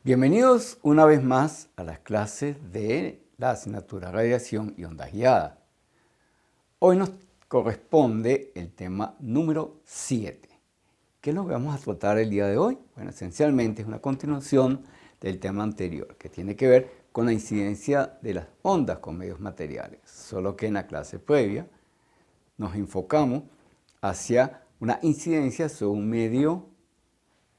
Bienvenidos una vez más a las clases de la asignatura Radiación y Ondas Guiadas. Hoy nos corresponde el tema número 7. ¿Qué es lo que vamos a tratar el día de hoy? Bueno, esencialmente es una continuación del tema anterior, que tiene que ver con la incidencia de las ondas con medios materiales. Solo que en la clase previa nos enfocamos hacia una incidencia sobre un medio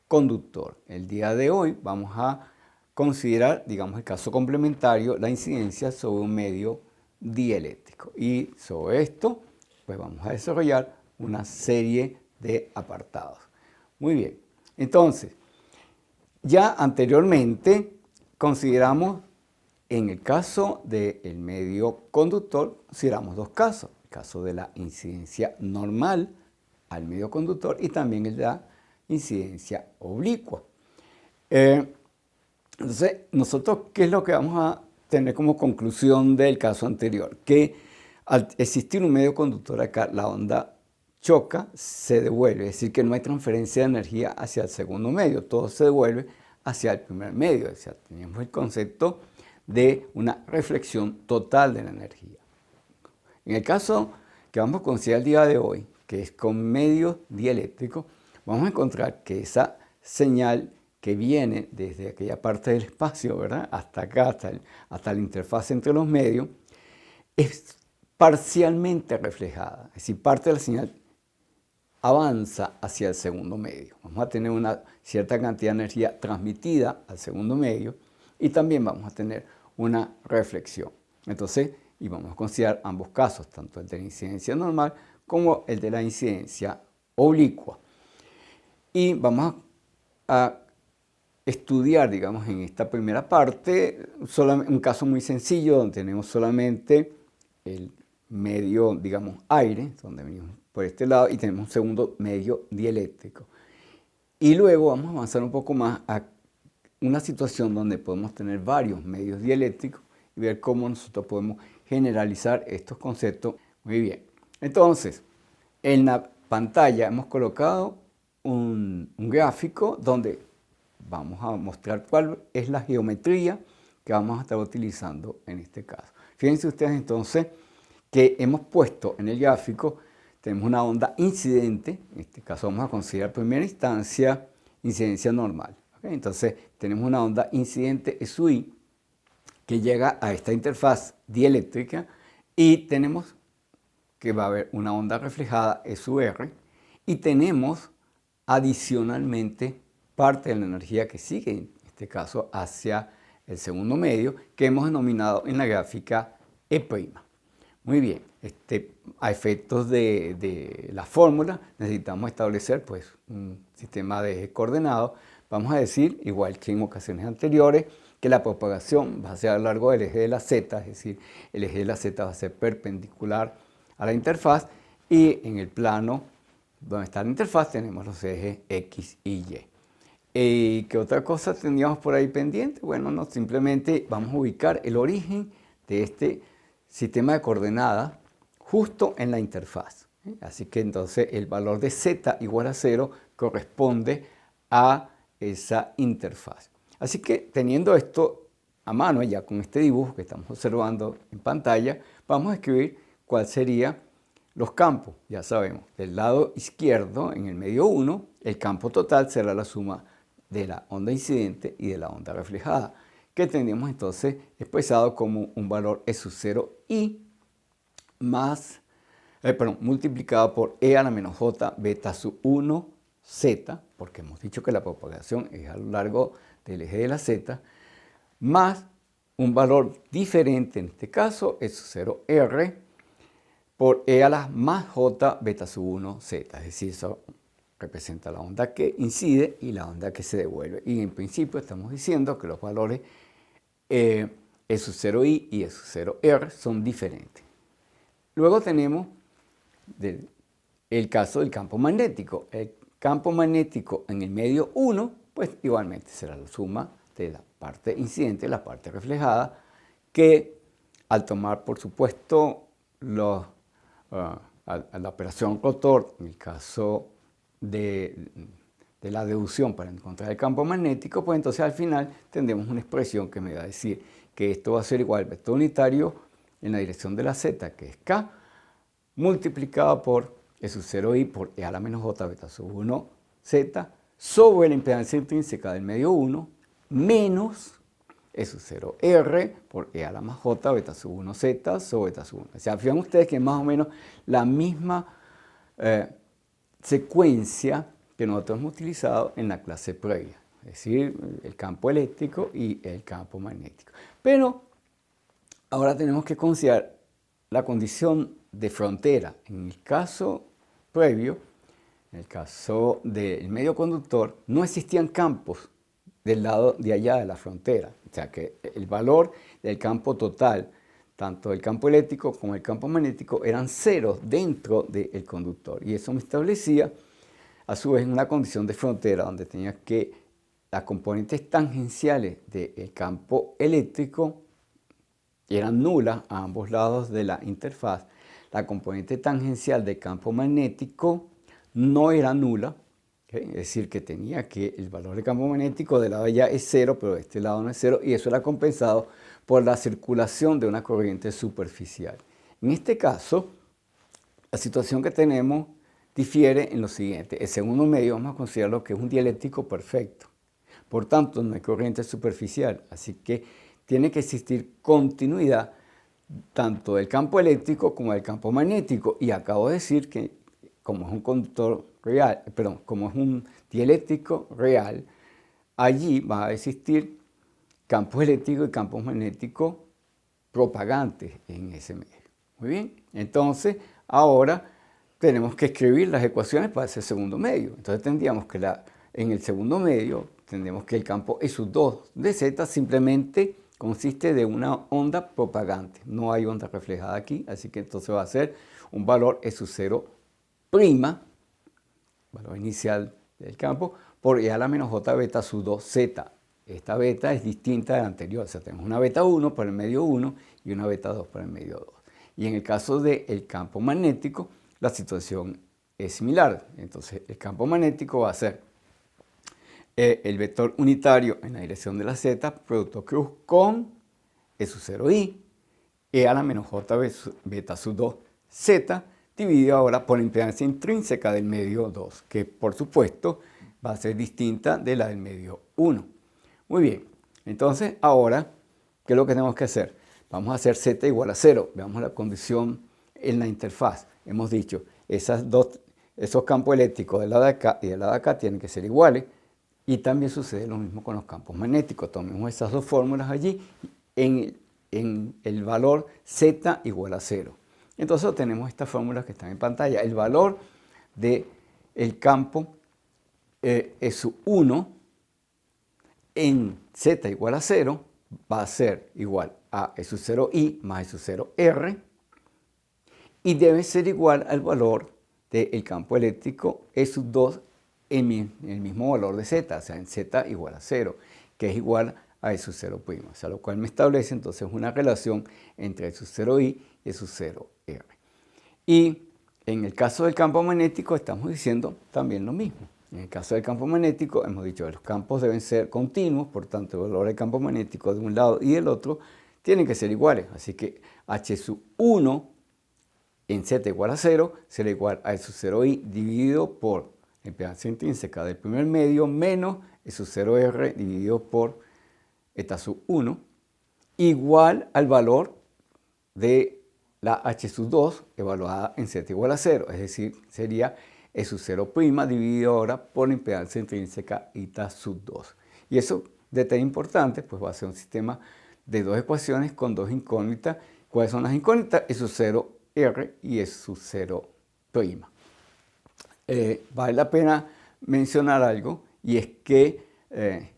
conductor. El día de hoy vamos a considerar, digamos, el caso complementario, la incidencia sobre un medio dieléctrico. Y sobre esto, pues vamos a desarrollar una serie de apartados. Muy bien, entonces, ya anteriormente consideramos, en el caso del medio conductor, consideramos dos casos. El caso de la incidencia normal al medio conductor y también el de la incidencia oblicua. Entonces, nosotros, ¿qué es lo que vamos a tener como conclusión del caso anterior? Que al existir un medio conductor acá, la onda choca, se devuelve, es decir, que no hay transferencia de energía hacia el segundo medio, todo se devuelve hacia el primer medio. O sea, tenemos el concepto de una reflexión total de la energía. En el caso que vamos a considerar el día de hoy, que es con medios dieléctricos, vamos a encontrar que esa señal que viene desde aquella parte del espacio, ¿verdad?, hasta acá, hasta la interfaz entre los medios, es parcialmente reflejada. Es decir, parte de la señal avanza hacia el segundo medio. Vamos a tener una cierta cantidad de energía transmitida al segundo medio y también vamos a tener una reflexión. Entonces, y vamos a considerar ambos casos, tanto el de la incidencia normal como el de la incidencia oblicua. Y vamos a estudiar, digamos, en esta primera parte, un caso muy sencillo donde tenemos solamente el medio, digamos, aire, donde venimos por este lado, y tenemos un segundo medio dieléctrico. Y luego vamos a avanzar un poco más a una situación donde podemos tener varios medios dieléctricos y ver cómo nosotros podemos generalizar estos conceptos. Muy bien. Entonces, en la pantalla hemos colocado un gráfico donde vamos a mostrar cuál es la geometría que vamos a estar utilizando en este caso. Fíjense ustedes entonces que hemos puesto en el gráfico, tenemos una onda incidente, en este caso vamos a considerar primera instancia incidencia normal. ¿Okay? Entonces tenemos una onda incidente SUI que llega a esta interfaz dieléctrica y tenemos que va a haber una onda reflejada SUR y tenemos adicionalmente parte de la energía que sigue, en este caso, hacia el segundo medio, que hemos denominado en la gráfica E'. Muy bien, a efectos de la fórmula necesitamos establecer pues, un sistema de ejes coordenados. Vamos a decir, igual que en ocasiones anteriores, que la propagación va a ser a lo largo del eje de la z, es decir, el eje de la z va a ser perpendicular a la interfaz y en el plano donde está la interfaz tenemos los ejes X y Y. ¿Qué otra cosa tendríamos por ahí pendiente? Bueno, no, simplemente vamos a ubicar el origen de este sistema de coordenadas justo en la interfaz. Así que entonces el valor de z igual a 0 corresponde a esa interfaz. Así que teniendo esto a mano, ya con este dibujo que estamos observando en pantalla, vamos a escribir cuál sería los campos. Ya sabemos, del lado izquierdo, en el medio 1, el campo total será la suma de la onda incidente y de la onda reflejada, que tendríamos entonces expresado como un valor E sub 0 i más, multiplicado por E a la menos J beta sub 1 Z, porque hemos dicho que la propagación es a lo largo del eje de la Z, más un valor diferente, en este caso, E sub 0 R, por E a la más J beta sub 1 Z, es decir, eso representa la onda que incide y la onda que se devuelve. Y en principio estamos diciendo que los valores E sub 0i y E sub 0r son diferentes. Luego tenemos el caso del campo magnético. El campo magnético en el medio 1, pues igualmente será la suma de la parte incidente y la parte reflejada, que al tomar, por supuesto, la operación rotor, en el caso de de la deducción para encontrar el campo magnético, pues entonces al final tendremos una expresión que me va a decir que esto va a ser igual al vector unitario en la dirección de la z, que es k, multiplicado por E sub 0i por E a la menos j beta sub 1 z sobre la impedancia intrínseca del medio 1 menos E sub 0r por E a la más j beta sub 1 z sobre beta sub 1. O sea, fíjense ustedes que es más o menos la misma secuencia que nosotros hemos utilizado en la clase previa, es decir, el campo eléctrico y el campo magnético. Pero ahora tenemos que considerar la condición de frontera. En el caso previo, en el caso del medio conductor, no existían campos del lado de allá de la frontera. O sea que el valor del campo total, tanto el campo eléctrico como el campo magnético, eran ceros dentro del conductor. Y eso me establecía, a su vez, una condición de frontera donde tenía que las componentes tangenciales del campo eléctrico eran nulas a ambos lados de la interfaz. La componente tangencial del campo magnético no era nula, ¿okay? Es decir, que tenía que el valor del campo magnético del lado de allá es cero, pero de este lado no es cero, y eso era compensado por la circulación de una corriente superficial. En este caso, la situación que tenemos difiere en lo siguiente. El segundo medio vamos a considerarlo que es un dieléctrico perfecto. Por tanto, no hay corriente superficial, así que tiene que existir continuidad tanto del campo eléctrico como del campo magnético. Y acabo de decir que como es un conductor real, perdón, como es un dieléctrico real, allí va a existir campos eléctricos y campos magnéticos propagantes en ese medio. Muy bien, entonces ahora tenemos que escribir las ecuaciones para ese segundo medio. Entonces tendríamos que en el segundo medio tendremos que el campo E sub 2 de z simplemente consiste de una onda propagante. No hay onda reflejada aquí, así que entonces va a ser un valor E sub 0 prima, valor inicial del campo, por E a la menos j beta sub 2 z. Esta beta es distinta de la anterior, o sea, tenemos una beta 1 para el medio 1 y una beta 2 para el medio 2. Y en el caso del campo magnético, la situación es similar. Entonces, el campo magnético va a ser el vector unitario en la dirección de la z, producto cruz con E sub 0i, E a la menos j beta sub 2 z, dividido ahora por la impedancia intrínseca del medio 2, que por supuesto va a ser distinta de la del medio 1. Muy bien, entonces ahora, ¿qué es lo que tenemos que hacer? Vamos a hacer z igual a 0. Veamos la condición en la interfaz. Hemos dicho, esos campos eléctricos del lado de acá y del lado de acá tienen que ser iguales. Y también sucede lo mismo con los campos magnéticos. Tomemos esas dos fórmulas allí en el valor z igual a 0. Entonces tenemos estas fórmulas que están en pantalla. El valor del campo S1 en z igual a 0 va a ser igual a E sub 0i más E sub 0r y debe ser igual al valor del campo eléctrico E sub 2 en el mismo valor de z, o sea, en z igual a 0, que es igual a E sub 0', o sea, lo cual me establece entonces una relación entre E sub 0i y E sub 0r. Y en el caso del campo magnético estamos diciendo también lo mismo. En el caso del campo magnético hemos dicho que los campos deben ser continuos, por tanto el valor del campo magnético de un lado y del otro tienen que ser iguales. Así que H sub 1 en z igual a 0 será igual a E sub 0i dividido por la impedancia intrínseca del primer medio menos E sub 0r dividido por eta sub 1 igual al valor de la H sub 2 evaluada en z igual a 0, es decir, sería E sub 0' dividido ahora por la impedancia intrínseca eta sub 2. Y eso, detalle importante, pues va a ser un sistema de dos ecuaciones con dos incógnitas. ¿Cuáles son las incógnitas? E sub 0r y E sub 0'. Vale la pena mencionar algo, y es que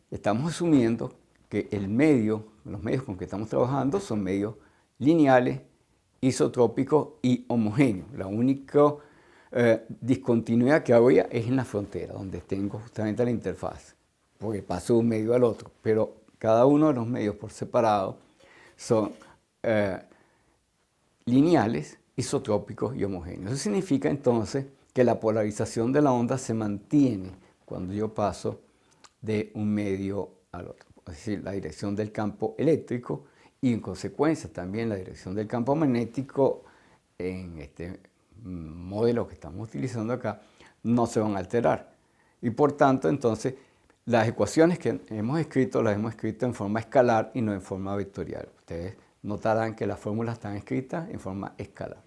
estamos asumiendo que los medios con que estamos trabajando son medios lineales, isotrópicos y homogéneos. La única discontinuidad que habría es en la frontera, donde tengo justamente la interfaz, porque paso de un medio al otro, pero cada uno de los medios por separado son lineales, isotrópicos y homogéneos. Eso significa entonces que la polarización de la onda se mantiene cuando yo paso de un medio al otro. Es decir, la dirección del campo eléctrico y en consecuencia también la dirección del campo magnético en este modelo que estamos utilizando acá no se van a alterar. Y por tanto, entonces, las ecuaciones que hemos escrito las hemos escrito en forma escalar y no en forma vectorial. Ustedes notarán que las fórmulas están escritas en forma escalar.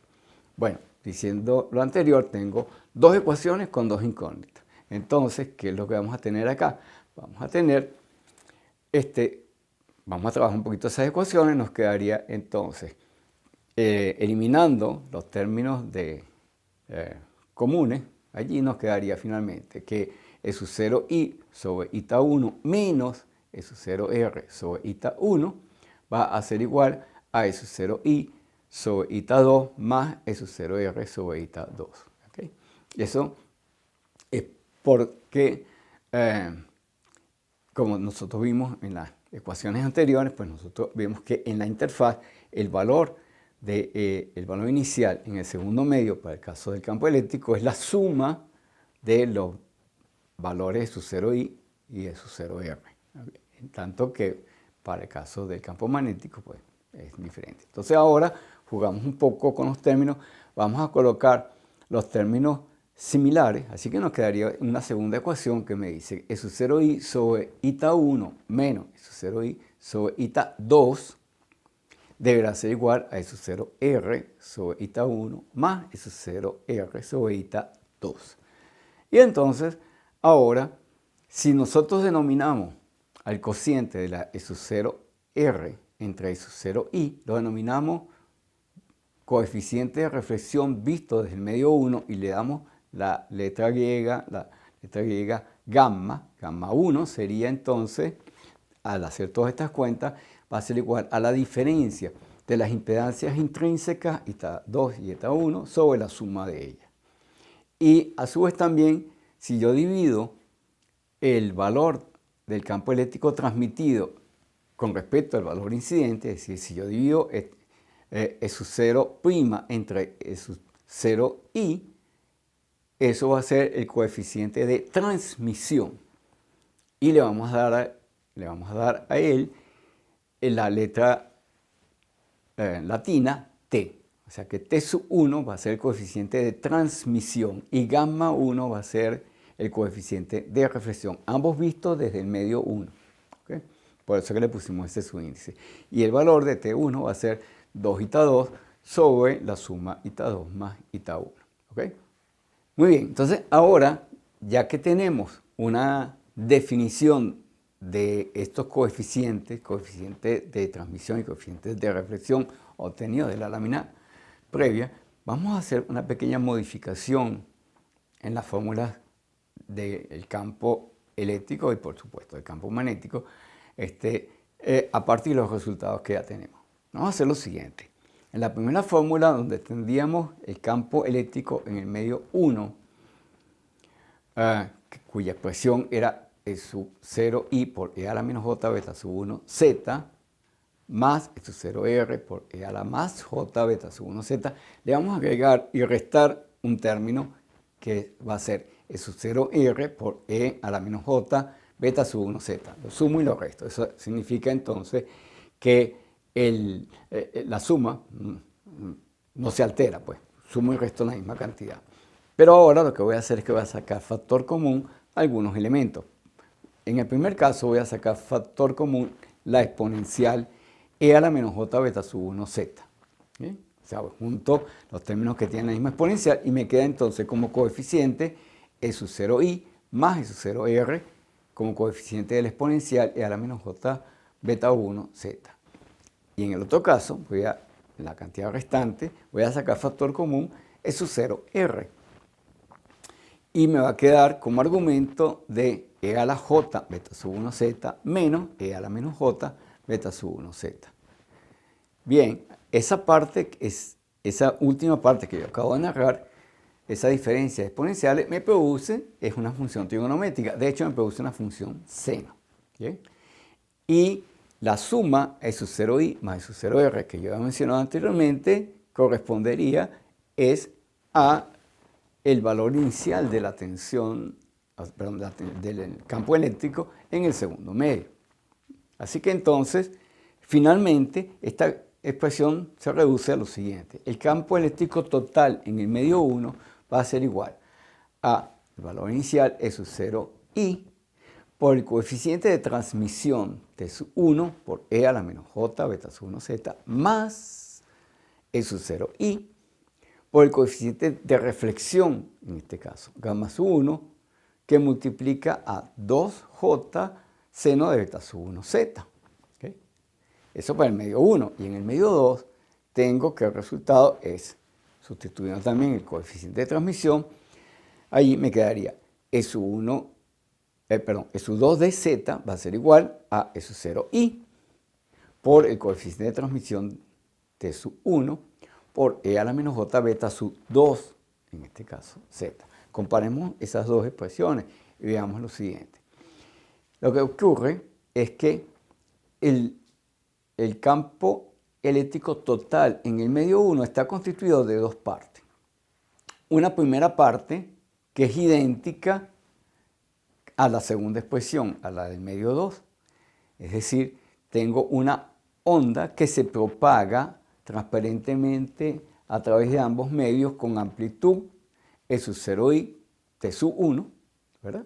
Bueno, diciendo lo anterior, tengo dos ecuaciones con dos incógnitas. Entonces, ¿qué es lo que vamos a tener acá? Vamos a tener, vamos a trabajar un poquito esas ecuaciones, nos quedaría entonces, eliminando los términos comunes, allí nos quedaría finalmente que E sub 0i sobre eta 1 menos E sub 0r sobre eta 1 va a ser igual a E sub 0i sobre eta 2 más E sub 0r sobre eta 2. ¿Okay? Y eso es porque, como nosotros vimos en las ecuaciones anteriores, pues nosotros vemos que en la interfaz el valor inicial en el segundo medio para el caso del campo eléctrico es la suma de los valores de su 0i y de su 0r. En tanto que para el caso del campo magnético pues es diferente. Entonces ahora jugamos un poco con los términos. Vamos a colocar los términos similares. Así que nos quedaría una segunda ecuación que me dice E sub 0i sobre eta 1 menos E sub 0i sobre eta 2 deberá ser igual a E sub 0r sobre eta 1 más E sub 0r sobre eta 2. Y entonces, ahora, si nosotros denominamos al cociente de la E sub 0r entre E sub 0i, lo denominamos coeficiente de reflexión visto desde el medio 1 y le damos la letra griega gamma. Gamma 1 sería entonces, al hacer todas estas cuentas, va a ser igual a la diferencia de las impedancias intrínsecas, eta 2 y eta 1, sobre la suma de ellas. Y a su vez también, si yo divido el valor del campo eléctrico transmitido con respecto al valor incidente, es decir, si yo divido E sub 0' entre E sub 0i, eso va a ser el coeficiente de transmisión. Y le vamos a dar a él la letra latina T. O sea que T sub 1 va a ser el coeficiente de transmisión y gamma 1 va a ser el coeficiente de reflexión. Ambos vistos desde el medio 1. ¿Okay? Por eso que le pusimos ese subíndice. Y el valor de T1 va a ser 2 eta 2 sobre la suma eta 2 más eta 1. ¿Okay? Muy bien, entonces ahora, ya que tenemos una definición de estos coeficientes de transmisión y coeficientes de reflexión obtenidos de la lámina previa, vamos a hacer una pequeña modificación en las fórmulas del campo eléctrico y por supuesto del campo magnético a partir de los resultados que ya tenemos. Vamos a hacer lo siguiente. En la primera fórmula donde tendríamos el campo eléctrico en el medio 1, cuya expresión era E sub 0i por E a la menos j beta sub 1 z más E sub 0r por E a la más j beta sub 1 z, le vamos a agregar y restar un término que va a ser E sub 0r por E a la menos j beta sub 1 z. Lo sumo y lo resto. Eso significa entonces que la suma no se altera, pues sumo y resto la misma cantidad. Pero ahora lo que voy a hacer es que voy a sacar factor común a algunos elementos. En el primer caso voy a sacar factor común la exponencial E a la menos j beta sub 1 z. ¿Bien? O sea, junto los términos que tienen la misma exponencial y me queda entonces como coeficiente E sub 0i más E sub 0r como coeficiente de la exponencial E a la menos j beta 1 z. Y en el otro caso, en la cantidad restante, voy a sacar factor común E sub 0r. Y me va a quedar como argumento de E a la j beta sub 1 z menos E a la menos j beta sub 1 z. Bien, esa última parte que yo acabo de narrar, esa diferencia de exponenciales, me produce, es una función trigonométrica. De hecho, me produce una función seno. ¿Bien? Y la suma E sub 0i más E sub 0r que yo he mencionado anteriormente correspondería a el valor inicial de la tensión perdón, del campo eléctrico en el segundo medio. Así que entonces, finalmente, esta expresión se reduce a lo siguiente. El campo eléctrico total en el medio 1 va a ser igual a el valor inicial E sub 0i por el coeficiente de transmisión T sub 1 por E a la menos J beta sub 1z más E sub 0i por el coeficiente de reflexión, en este caso, gamma sub 1, que multiplica a 2J seno de beta sub 1z. ¿Okay? Eso para el medio 1. Y en el medio 2 tengo que el resultado es, sustituyendo también el coeficiente de transmisión, ahí me quedaría E sub 2 de z va a ser igual a E sub 0i por el coeficiente de transmisión T sub 1 por E a la menos J beta sub 2, en este caso z. Comparemos esas dos expresiones y veamos lo siguiente. Lo que ocurre es que el campo eléctrico total en el medio 1 está constituido de dos partes. Una primera parte que es idéntica a la segunda expresión, a la del medio 2. Es decir, tengo una onda que se propaga transparentemente a través de ambos medios con amplitud E sub 0i T sub 1, ¿verdad?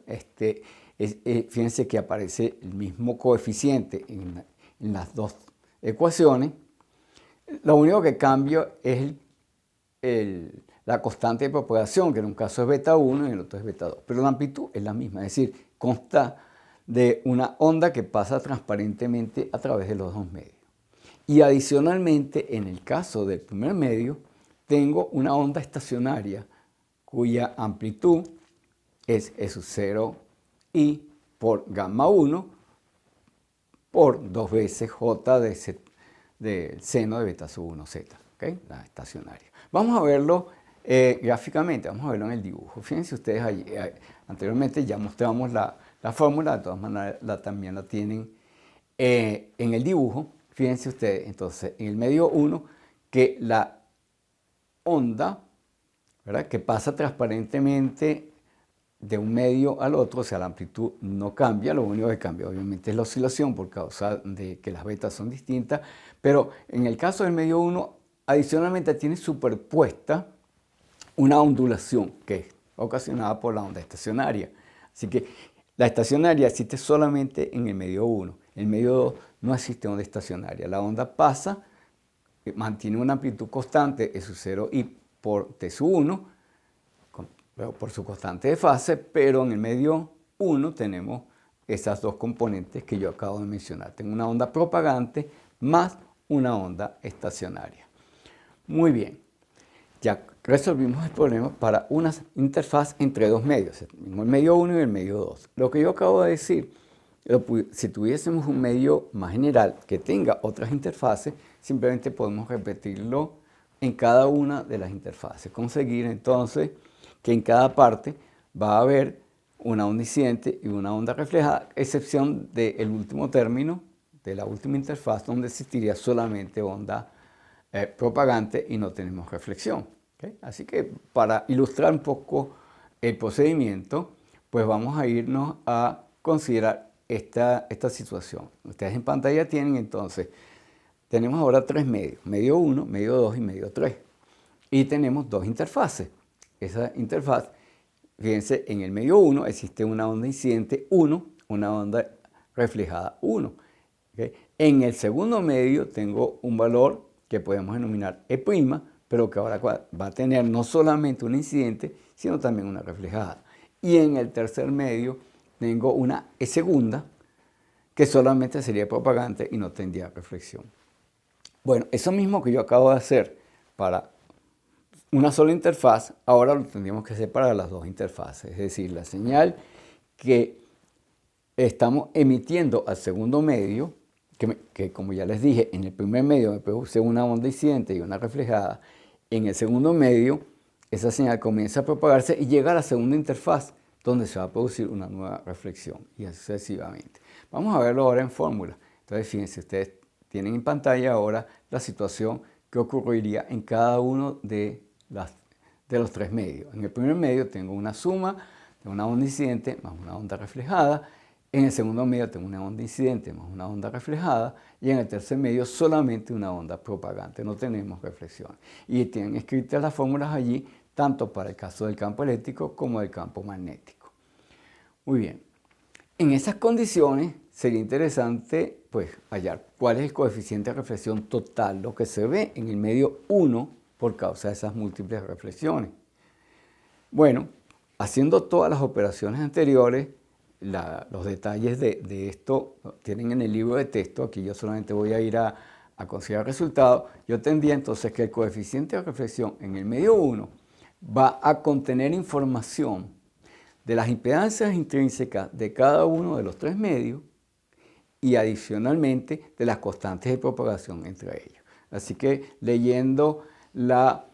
Fíjense que aparece el mismo coeficiente en las dos ecuaciones. Lo único que cambia es la constante de propagación, que en un caso es beta 1 y en el otro es beta 2. Pero la amplitud es la misma, es decir, consta de una onda que pasa transparentemente a través de los dos medios. Y adicionalmente, en el caso del primer medio, tengo una onda estacionaria cuya amplitud es E sub 0i por gamma 1 por 2 veces J del seno de beta sub 1z, ¿okay? La estacionaria. Vamos a verlo gráficamente, vamos a verlo en el dibujo. Fíjense ustedes, anteriormente ya mostramos la fórmula, de todas maneras también la tienen en el dibujo. Fíjense ustedes, entonces, en el medio 1, que la onda, ¿verdad?, que pasa transparentemente de un medio al otro, o sea, la amplitud no cambia, lo único que cambia obviamente es la oscilación por causa de que las betas son distintas, pero en el caso del medio 1, adicionalmente tiene superpuesta una ondulación que es ocasionada por la onda estacionaria. Así que la estacionaria existe solamente en el medio 1. En el medio 2 no existe onda estacionaria. La onda pasa, mantiene una amplitud constante, E sub 0i por T sub 1, por su constante de fase, pero en el medio 1 tenemos esas dos componentes que yo acabo de mencionar. Tengo una onda propagante más una onda estacionaria. Muy bien, ya resolvimos el problema para una interfaz entre dos medios, el medio 1 y el medio 2. Lo que yo acabo de decir, si tuviésemos un medio más general que tenga otras interfaces, simplemente podemos repetirlo en cada una de las interfaces. Conseguir entonces que en cada parte va a haber una onda incidente y una onda reflejada, excepción del último término, de la última interfaz, donde existiría solamente onda propagante y no tenemos reflexión. ¿Okay? Así que para ilustrar un poco el procedimiento, pues vamos a irnos a considerar esta situación. Ustedes en pantalla tienen entonces, tenemos ahora tres medios, medio 1, medio 2 y medio 3. Y tenemos dos interfaces. Esa interfaz, fíjense, en el medio 1 existe una onda incidente 1, una onda reflejada 1. ¿Okay? En el segundo medio tengo un valor que podemos denominar E', pero que ahora va a tener no solamente una incidente, sino también una reflejada. Y en el tercer medio tengo una E segunda, que solamente sería propagante y no tendría reflexión. Bueno, eso mismo que yo acabo de hacer para una sola interfaz, ahora lo tendríamos que hacer para las dos interfaces. Es decir, la señal que estamos emitiendo al segundo medio, que como ya les dije, en el primer medio me produce una onda incidente y una reflejada. En el segundo medio, esa señal comienza a propagarse y llega a la segunda interfaz, donde se va a producir una nueva reflexión, y así sucesivamente. Vamos a verlo ahora en fórmula. Entonces, fíjense, ustedes tienen en pantalla ahora la situación que ocurriría en cada uno de los tres medios. En el primer medio tengo una suma tengo una onda incidente más una onda reflejada. En el segundo medio tengo una onda incidente más una onda reflejada. Y en el tercer medio solamente una onda propagante. No tenemos reflexión. Y tienen escritas las fórmulas allí, tanto para el caso del campo eléctrico como del campo magnético. Muy bien. En esas condiciones sería interesante pues, hallar cuál es el coeficiente de reflexión total, lo que se ve en el medio 1 por causa de esas múltiples reflexiones. Bueno, haciendo todas las operaciones anteriores, los detalles de esto tienen en el libro de texto. Aquí yo solamente voy a ir a considerar el resultado. Yo tendría entonces que el coeficiente de reflexión en el medio 1 va a contener información de las impedancias intrínsecas de cada uno de los tres medios y adicionalmente de las constantes de propagación entre ellos. Así que leyendo la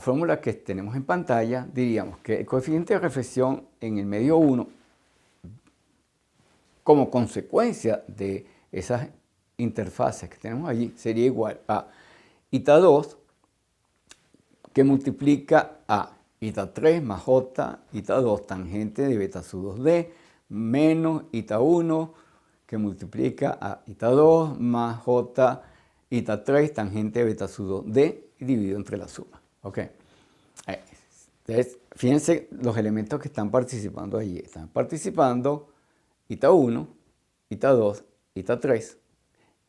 fórmula que tenemos en pantalla, diríamos que el coeficiente de reflexión en el medio 1, como consecuencia de esas interfaces que tenemos allí, sería igual a eta 2, que multiplica a eta 3 más j, eta 2 tangente de beta sub 2d, menos eta 1, que multiplica a eta 2 más j, eta 3 tangente de beta sub 2d, dividido entre la suma. Okay. Entonces, fíjense los elementos que están participando allí. Están participando eta 1, eta 2, eta 3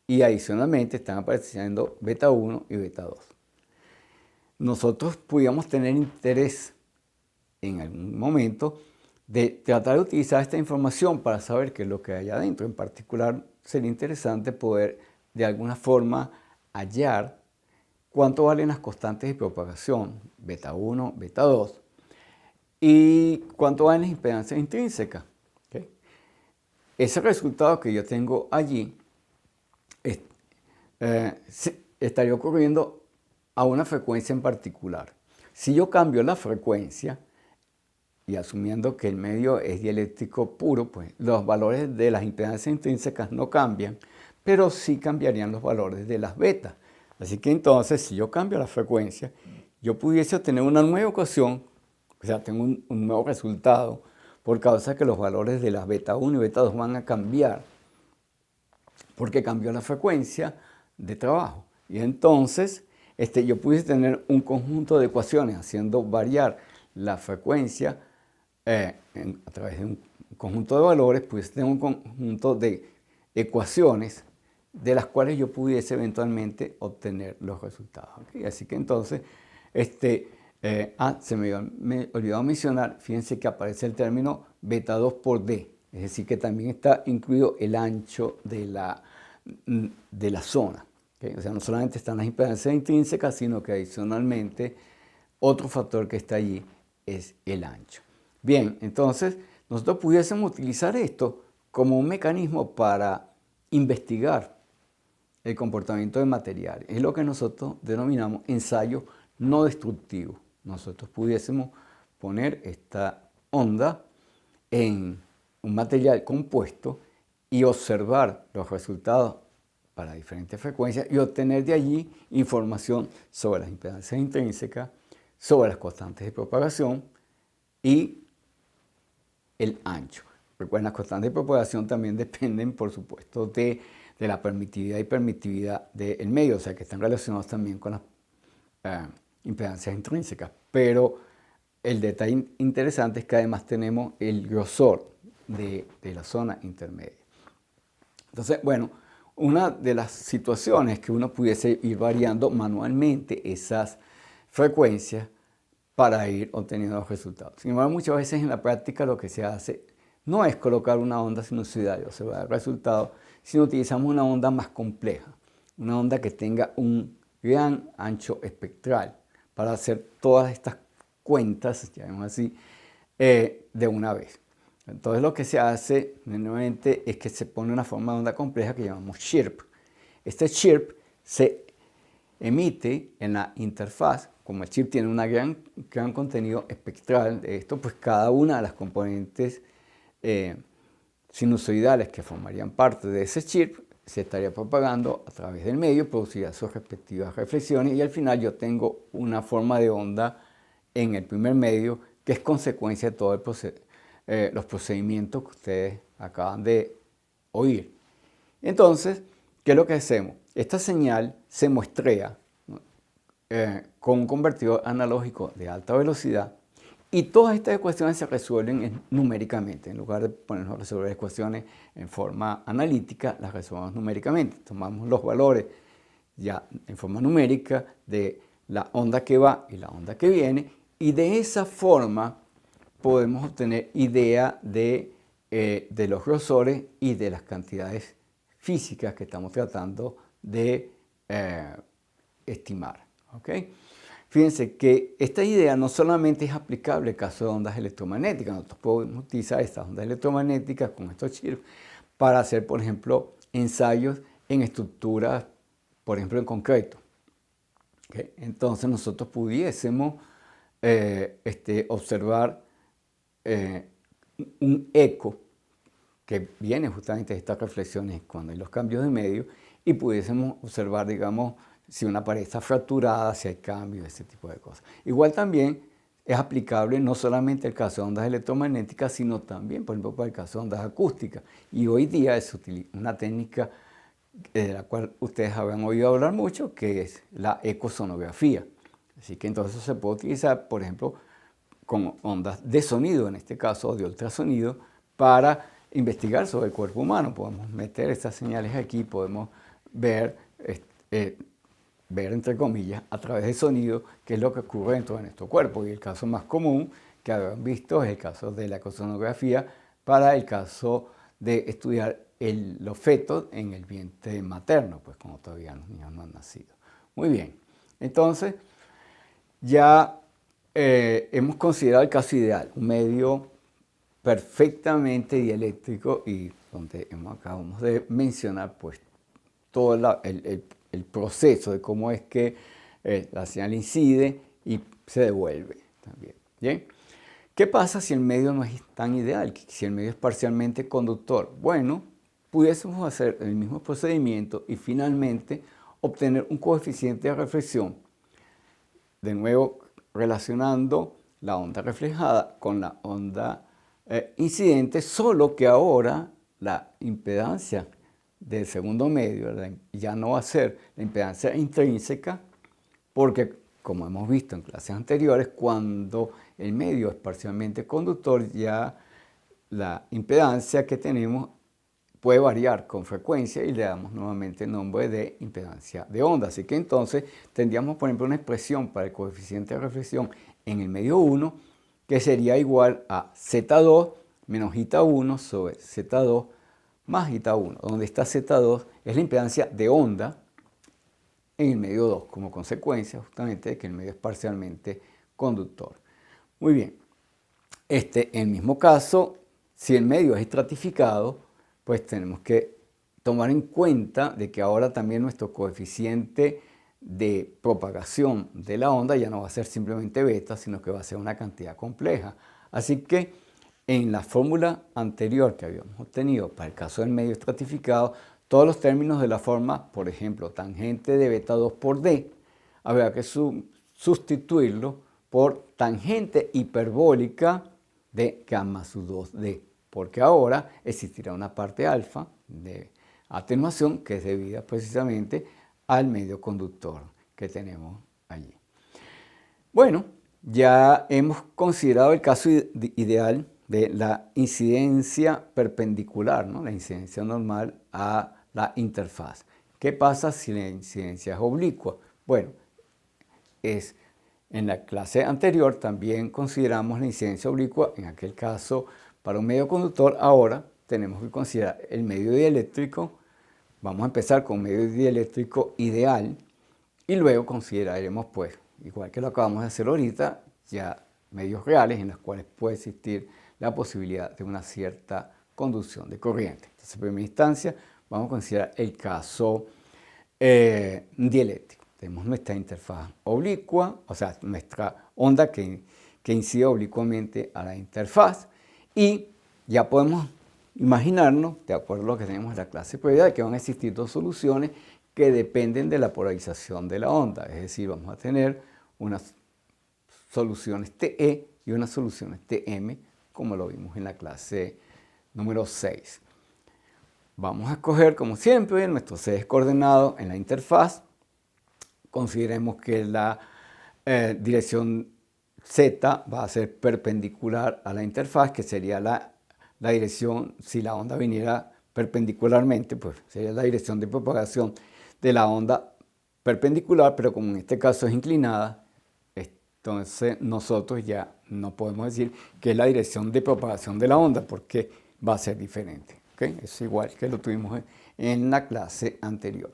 y adicionalmente están apareciendo beta 1 y beta 2. Nosotros pudiéramos tener interés en algún momento de tratar de utilizar esta información para saber qué es lo que hay adentro. En particular, sería interesante poder de alguna forma hallar cuánto valen las constantes de propagación, beta 1, beta 2, y cuánto valen las impedancias intrínsecas. ¿Okay? Ese resultado que yo tengo allí estaría ocurriendo a una frecuencia en particular. Si yo cambio la frecuencia, y asumiendo que el medio es dieléctrico puro, pues los valores de las impedancias intrínsecas no cambian, pero sí cambiarían los valores de las betas. Así que entonces, si yo cambio la frecuencia, yo pudiese obtener una nueva ecuación, o sea, tengo un nuevo resultado, por causa que los valores de las beta 1 y beta 2 van a cambiar, porque cambió la frecuencia de trabajo. Y entonces, yo pudiese tener un conjunto de ecuaciones haciendo variar la frecuencia a través de un conjunto de valores, pudiese tener un conjunto de ecuaciones de las cuales yo pudiese eventualmente obtener los resultados. ¿Okay? Así que entonces, se me olvidó mencionar, fíjense que aparece el término beta 2 por D, es decir, que también está incluido el ancho de la zona. ¿Okay? O sea, no solamente están las impedancias intrínsecas, sino que adicionalmente otro factor que está allí es el ancho. Bien, entonces nosotros pudiésemos utilizar esto como un mecanismo para investigar el comportamiento de materiales. Es lo que nosotros denominamos ensayo no destructivo. Nosotros pudiésemos poner esta onda en un material compuesto y observar los resultados para diferentes frecuencias y obtener de allí información sobre las impedancias intrínsecas, sobre las constantes de propagación y el ancho. Recuerden, las constantes de propagación también dependen, por supuesto, de la permitividad y permitividad del medio, o sea, que están relacionados también con las impedancias intrínsecas. Pero el detalle interesante es que además tenemos el grosor de la zona intermedia. Entonces, bueno, una de las situaciones que uno pudiese ir variando manualmente esas frecuencias para ir obteniendo los resultados. Sin embargo, muchas veces en la práctica lo que se hace no es colocar una onda sinusoidal y observar el resultado, sino utilizamos una onda más compleja, una onda que tenga un gran ancho espectral para hacer todas estas cuentas, llamemos así, de una vez. Entonces lo que se hace nuevamente es que se pone una forma de onda compleja que llamamos chirp. Este chirp se emite en la interfaz. Como el chip tiene un gran contenido espectral de esto, pues cada una de las componentes sinusoidales que formarían parte de ese chip se estaría propagando a través del medio, producirá sus respectivas reflexiones y al final yo tengo una forma de onda en el primer medio que es consecuencia de todos los procedimientos que ustedes acaban de oír. Entonces, ¿qué es lo que hacemos? Esta señal se muestrea, ¿no?, con un convertidor analógico de alta velocidad, y todas estas ecuaciones se resuelven numéricamente. En lugar de ponernos a resolver ecuaciones en forma analítica, las resolvemos numéricamente. Tomamos los valores ya en forma numérica de la onda que va y la onda que viene, y de esa forma podemos obtener idea de los grosores y de las cantidades físicas que estamos tratando de estimar. ¿Okay? Fíjense que esta idea no solamente es aplicable en caso de ondas electromagnéticas. Nosotros podemos utilizar estas ondas electromagnéticas con estos chips para hacer, por ejemplo, ensayos en estructuras, por ejemplo, en concreto. ¿Okay? Entonces nosotros pudiésemos observar un eco que viene justamente de estas reflexiones cuando hay los cambios de medio, y pudiésemos observar, digamos, si una pared está fracturada, si hay cambios, ese tipo de cosas. Igual también es aplicable no solamente el caso de ondas electromagnéticas, sino también, por ejemplo, para el caso de ondas acústicas. Y hoy día se utiliza una técnica de la cual ustedes habrán oído hablar mucho, que es la ecosonografía. Así que entonces eso se puede utilizar, por ejemplo, con ondas de sonido, en este caso de ultrasonido, para investigar sobre el cuerpo humano. Podemos meter estas señales aquí, podemos ver, entre comillas, a través del sonido, qué es lo que ocurre dentro de nuestro cuerpo. Y el caso más común que habrán visto es el caso de la ecosonografía para el caso de estudiar los fetos en el vientre materno, pues como todavía los niños no han nacido. Muy bien, entonces ya hemos considerado el caso ideal, un medio perfectamente dieléctrico, y donde acabamos de mencionar pues todo el proceso de cómo es que la señal incide y se devuelve también. ¿Bien? ¿Qué pasa si el medio no es tan ideal? Si el medio es parcialmente conductor. Bueno, pudiésemos hacer el mismo procedimiento y finalmente obtener un coeficiente de reflexión, de nuevo relacionando la onda reflejada con la onda incidente, solo que ahora la impedancia del segundo medio ya no va a ser la impedancia intrínseca, porque como hemos visto en clases anteriores, cuando el medio es parcialmente conductor, ya la impedancia que tenemos puede variar con frecuencia y le damos nuevamente el nombre de impedancia de onda. Así que entonces tendríamos, por ejemplo, una expresión para el coeficiente de reflexión en el medio 1, que sería igual a Z2 menos η1 sobre Z2 más η1, donde esta Z2 es la impedancia de onda en el medio 2, como consecuencia justamente de que el medio es parcialmente conductor. Muy bien, en el mismo caso, si el medio es estratificado, pues tenemos que tomar en cuenta de que ahora también nuestro coeficiente de propagación de la onda ya no va a ser simplemente beta, sino que va a ser una cantidad compleja. Así que en la fórmula anterior que habíamos obtenido para el caso del medio estratificado, todos los términos de la forma, por ejemplo, tangente de beta 2 por d, habrá que sustituirlo por tangente hiperbólica de gamma sub 2d, porque ahora existirá una parte alfa de atenuación que es debida precisamente al medio conductor que tenemos allí. Bueno, ya hemos considerado el caso ideal de la incidencia perpendicular, ¿no?, la incidencia normal a la interfaz. ¿Qué pasa si la incidencia es oblicua? Bueno, en la clase anterior también consideramos la incidencia oblicua, en aquel caso para un medio conductor. Ahora tenemos que considerar el medio dieléctrico. Vamos a empezar con medio dieléctrico ideal y luego consideraremos, pues, igual que lo acabamos de hacer ahorita, ya medios reales en los cuales puede existir la posibilidad de una cierta conducción de corriente. Entonces, en primera instancia, vamos a considerar el caso dieléctrico. Tenemos nuestra interfaz oblicua, o sea, nuestra onda que incide oblicuamente a la interfaz, y ya podemos imaginarnos, de acuerdo a lo que tenemos en la clase previa, que van a existir dos soluciones que dependen de la polarización de la onda. Es decir, vamos a tener unas soluciones TE y unas soluciones TM, como lo vimos en la clase número 6. Vamos a escoger, como siempre, nuestro ejes coordenado en la interfaz. Consideremos que la dirección Z va a ser perpendicular a la interfaz, que sería la dirección, si la onda viniera perpendicularmente, pues sería la dirección de propagación de la onda perpendicular, pero como en este caso es inclinada, entonces nosotros ya no podemos decir que es la dirección de propagación de la onda, porque va a ser diferente. ¿Okay? Es igual que lo tuvimos en la clase anterior.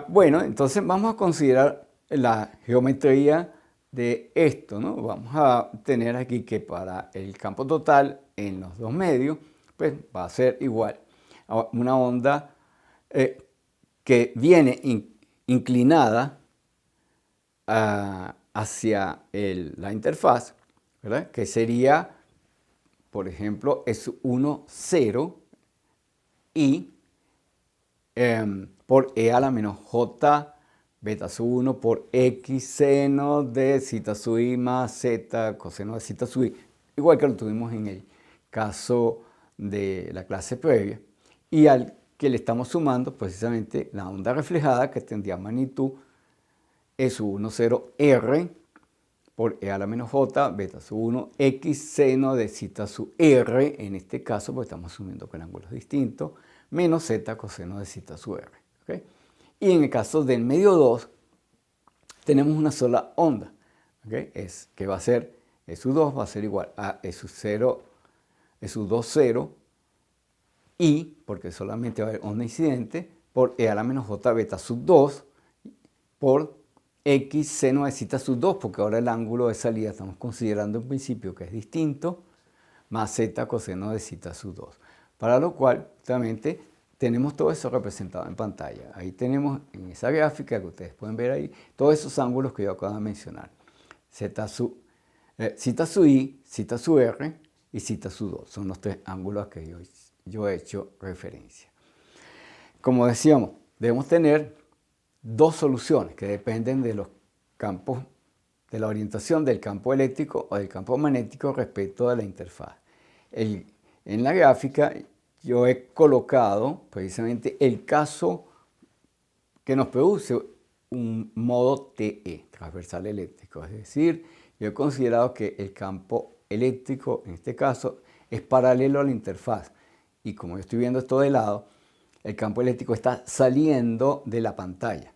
Bueno, entonces vamos a considerar la geometría de esto, ¿no? Vamos a tener aquí que para el campo total en los dos medios, pues va a ser igual a una onda que viene inclinada hacia la interfaz, ¿verdad? Que sería, por ejemplo, es 1, 0 y por e a la menos j beta sub 1 por x seno de zeta sub i más z coseno de zeta sub i, igual que lo tuvimos en el caso de la clase previa, y al que le estamos sumando precisamente la onda reflejada, que tendría magnitud e sub 1, 0 r por e a la menos j beta sub 1 x seno de zeta sub r, en este caso porque estamos asumiendo que el ángulo es distinto, menos z coseno de zeta sub r. ¿Okay? Y en el caso del medio 2, tenemos una sola onda, ¿okay? Que va a ser E sub 2 va a ser igual a E sub 0, E sub 2, 0, y, porque solamente va a haber onda incidente, por E a la menos J beta sub 2, por X seno de zeta sub 2, porque ahora el ángulo de salida estamos considerando en principio que es distinto, más Z coseno de zeta sub 2. Para lo cual, justamente, tenemos todo eso representado en pantalla. Ahí tenemos en esa gráfica que ustedes pueden ver ahí, todos esos ángulos que yo acabo de mencionar. Zeta sub i, zeta sub r y zeta sub 2. Son los tres ángulos a que yo he hecho referencia. Como decíamos, debemos tener dos soluciones que dependen de los campos, de la orientación del campo eléctrico o del campo magnético respecto a la interfaz. En la gráfica yo he colocado precisamente el caso que nos produce un modo TE, transversal eléctrico. Es decir, yo he considerado que el campo eléctrico, en este caso, es paralelo a la interfaz. Y como yo estoy viendo esto de lado, el campo eléctrico está saliendo de la pantalla.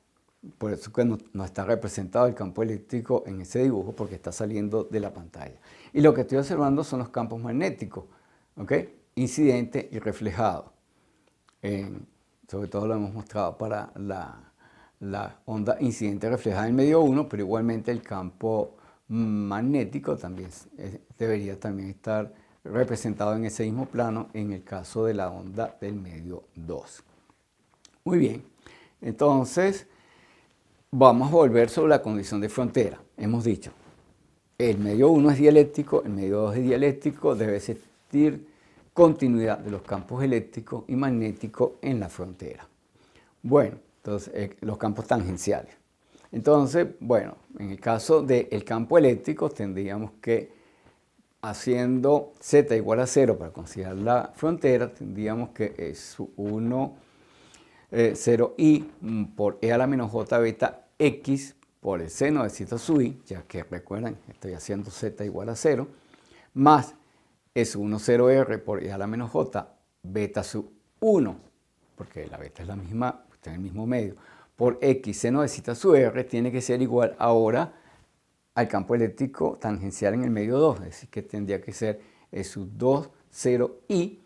Por eso que no está representado el campo eléctrico en ese dibujo, porque está saliendo de la pantalla. Y lo que estoy observando son los campos magnéticos, ¿ok? Incidente y reflejado. Sobre todo lo hemos mostrado para la onda incidente reflejada en medio 1, pero igualmente el campo magnético también debería también estar representado en ese mismo plano en el caso de la onda del medio 2. Muy bien, entonces vamos a volver sobre la condición de frontera. Hemos dicho, el medio 1 es dieléctrico, el medio 2 es dieléctrico, debe existir continuidad de los campos eléctricos y magnéticos en la frontera. Bueno, entonces los campos tangenciales. Entonces, bueno, en el caso del campo eléctrico tendríamos que, haciendo z igual a 0 para considerar la frontera, tendríamos que es 1, 0i por e a la menos j beta x por el seno de zeta sub i, ya que recuerden, estoy haciendo z igual a 0, más es 1, 0r por e a la menos j beta sub 1, porque la beta es la misma, está en el mismo medio, por x seno de zeta sub r tiene que ser igual ahora al campo eléctrico tangencial en el medio 2, es decir, que tendría que ser E sub 2, 0i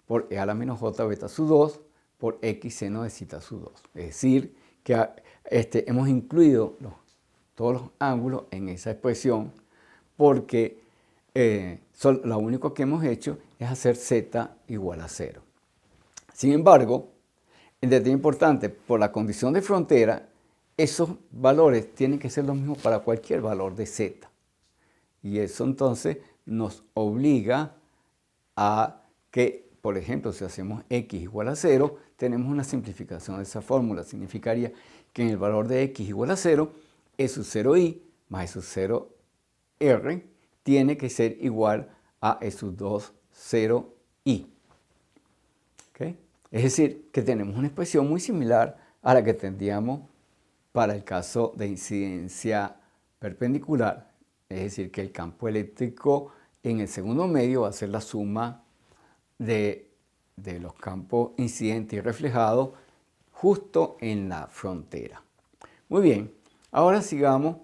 por e a la menos j beta sub 2 por x seno de zeta sub 2. Es decir, que hemos incluido todos los ángulos en esa expresión porque lo único que hemos hecho es hacer z igual a 0. Sin embargo, el detalle importante, por la condición de frontera, esos valores tienen que ser los mismos para cualquier valor de z. Y eso entonces nos obliga a que, por ejemplo, si hacemos x igual a 0, tenemos una simplificación de esa fórmula. Significaría que en el valor de x igual a 0, E sub 0i más E sub 0r tiene que ser igual a E sub 2, 0, I. ¿Okay? Es decir, que tenemos una expresión muy similar a la que tendríamos para el caso de incidencia perpendicular. Es decir, que el campo eléctrico en el segundo medio va a ser la suma de los campos incidentes y reflejados justo en la frontera. Muy bien, ahora sigamos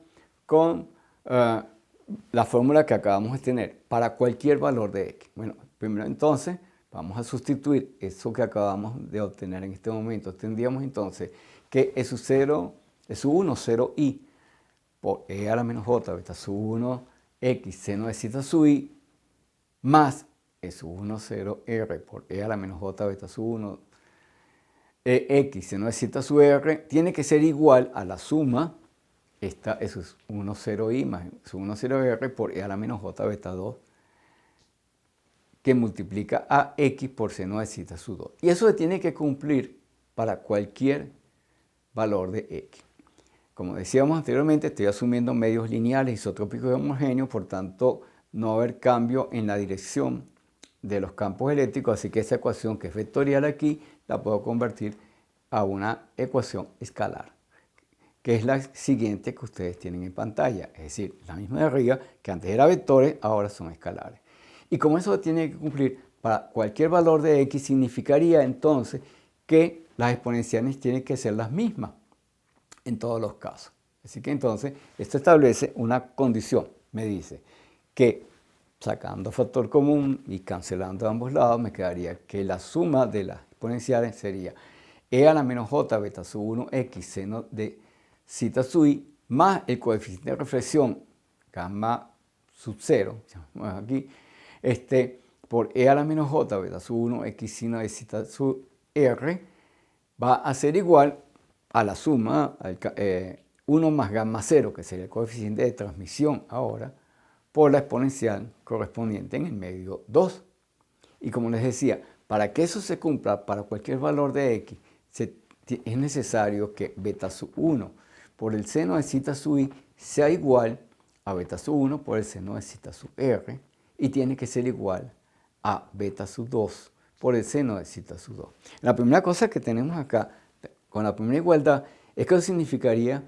con la fórmula que acabamos de tener para cualquier valor de x. Bueno, primero entonces vamos a sustituir eso que acabamos de obtener en este momento. Tendríamos entonces que E sub 1, 0i por e a la menos j beta sub 1 x seno de zeta sub i más E sub 1, 0 r por e a la menos j beta sub 1 x seno de zeta sub r tiene que ser igual a la suma, esta es 1, 0i más sub 1, 0r por e a la menos j beta 2, que multiplica a x por seno de zeta sub 2. Y eso se tiene que cumplir para cualquier valor de x. Como decíamos anteriormente, estoy asumiendo medios lineales isotrópicos y homogéneos, por tanto, no va a haber cambio en la dirección de los campos eléctricos, así que esa ecuación que es vectorial aquí, la puedo convertir a una ecuación escalar, que es la siguiente que ustedes tienen en pantalla, es decir, la misma de arriba, que antes era vectores, ahora son escalares. Y como eso tiene que cumplir para cualquier valor de x, significaría entonces que las exponenciales tienen que ser las mismas en todos los casos. Así que entonces esto establece una condición, me dice que sacando factor común y cancelando ambos lados, me quedaría que la suma de las exponenciales sería e a la menos j beta sub 1 x seno de zeta sub i más el coeficiente de reflexión gamma sub 0, aquí, por e a la menos j beta sub 1 x seno de zeta sub r va a ser igual a la suma 1 más gamma 0, que sería el coeficiente de transmisión ahora, por la exponencial correspondiente en el medio 2. Y como les decía, para que eso se cumpla para cualquier valor de x, es necesario que beta sub 1 por el seno de zeta sub i sea igual a beta sub 1 por el seno de zeta sub r, y tiene que ser igual a beta sub 2 por el seno de zeta sub 2. La primera cosa que tenemos acá, con la primera igualdad, es que eso significaría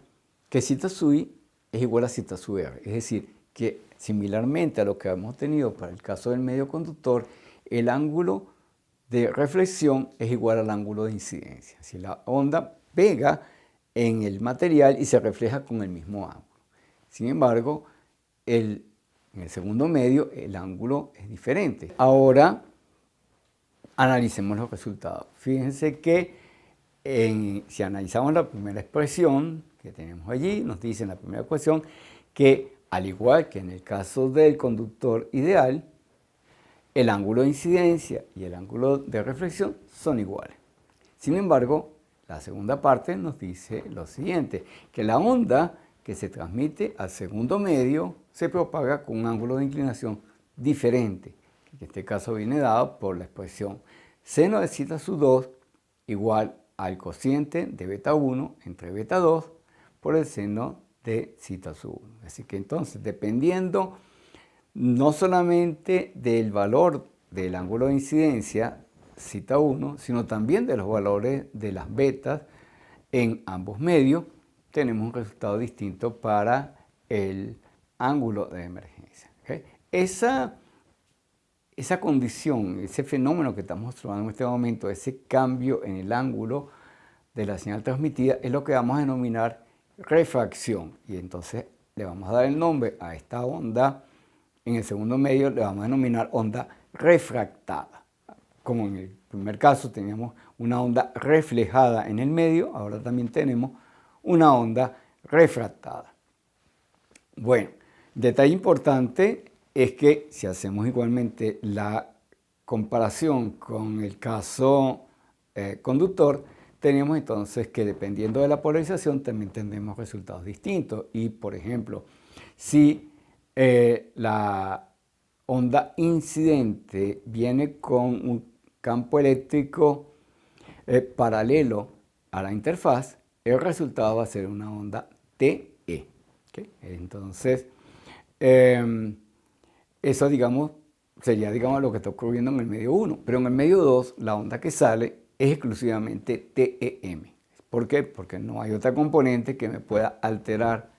que zeta sub i es igual a zeta sub r. Es decir, que similarmente a lo que hemos tenido para el caso del medio conductor, el ángulo de reflexión es igual al ángulo de incidencia. Si la onda pega en el material y se refleja con el mismo ángulo. Sin embargo, en el segundo medio el ángulo es diferente. Ahora, analicemos los resultados. Fíjense que si analizamos la primera expresión que tenemos allí, nos dice en la primera ecuación que al igual que en el caso del conductor ideal, el ángulo de incidencia y el ángulo de reflexión son iguales. Sin embargo, la segunda parte nos dice lo siguiente, que la onda que se transmite al segundo medio se propaga con un ángulo de inclinación diferente, que en este caso viene dado por la expresión seno de zeta sub 2 igual al cociente de beta 1 entre beta 2 por el seno de zeta sub 1. Así que entonces, dependiendo no solamente del valor del ángulo de incidencia, zeta 1, sino también de los valores de las betas en ambos medios, tenemos un resultado distinto para el ángulo de emergencia. ¿Okay? Esa condición, ese fenómeno que estamos observando en este momento, ese cambio en el ángulo de la señal transmitida, es lo que vamos a denominar refracción. Y entonces le vamos a dar el nombre a esta onda. En el segundo medio le vamos a denominar onda refractada. Como en el primer caso teníamos una onda reflejada en el medio, ahora también tenemos una onda refractada. Bueno, detalle importante es que si hacemos igualmente la comparación con el caso conductor, tenemos entonces que dependiendo de la polarización también tendremos resultados distintos. Y por ejemplo, si la onda incidente viene con un campo eléctrico paralelo a la interfaz, el resultado va a ser una onda TE. ¿Okay? Entonces, eso, digamos, sería, digamos, lo que está ocurriendo en el medio 1. Pero en el medio 2, la onda que sale es exclusivamente TEM. ¿Por qué? Porque no hay otra componente que me pueda alterar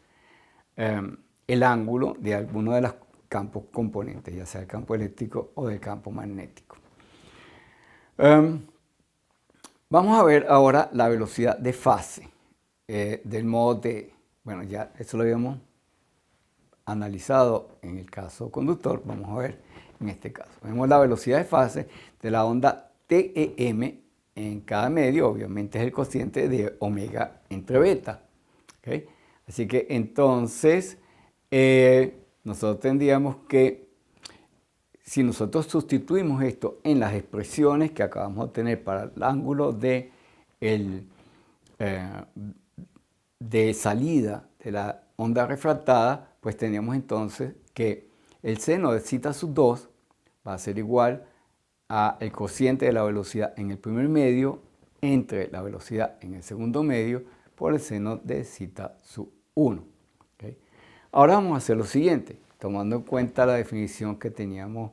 el ángulo de alguno de los campos componentes, ya sea el campo eléctrico o del campo magnético. Vamos a ver ahora la velocidad de fase del modo TE. Bueno, ya eso lo habíamos analizado en el caso conductor. Vamos a ver en este caso. Vemos la velocidad de fase de la onda TEM en cada medio. Obviamente es el cociente de omega entre beta. ¿Okay? Así que entonces nosotros tendríamos que, si nosotros sustituimos esto en las expresiones que acabamos de obtener para el ángulo de salida de la onda refractada, pues teníamos entonces que el seno de zeta sub 2 va a ser igual al cociente de la velocidad en el primer medio entre la velocidad en el segundo medio por el seno de zeta sub 1. ¿Okay? Ahora vamos a hacer lo siguiente, tomando en cuenta la definición que teníamos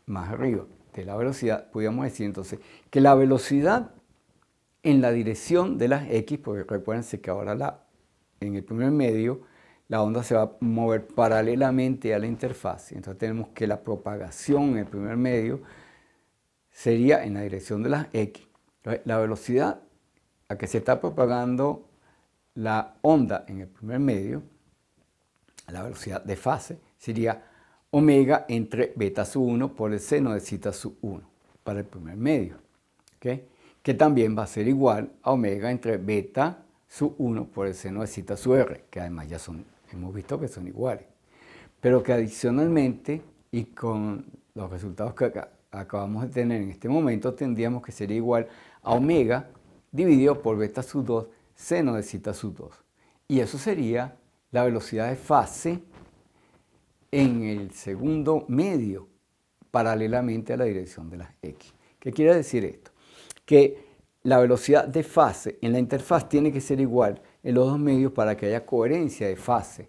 más arriba de la velocidad, podríamos decir entonces que la velocidad en la dirección de las X, porque recuérdense que ahora en el primer medio la onda se va a mover paralelamente a la interfaz. Entonces tenemos que la propagación en el primer medio sería en la dirección de las X. Entonces, la velocidad a que se está propagando la onda en el primer medio, la velocidad de fase, sería omega entre beta sub 1 por el seno de zeta sub 1 para el primer medio. ¿Okay? Que también va a ser igual a omega entre beta sub 1 por el seno de zeta sub r, que además ya hemos visto que son iguales. Pero que adicionalmente, y con los resultados que acabamos de tener en este momento, tendríamos que ser igual a omega dividido por beta sub 2 seno de zeta sub 2. Y eso sería la velocidad de fase en el segundo medio, paralelamente a la dirección de las X. ¿Qué quiere decir esto? Que la velocidad de fase en la interfaz tiene que ser igual en los dos medios para que haya coherencia de fase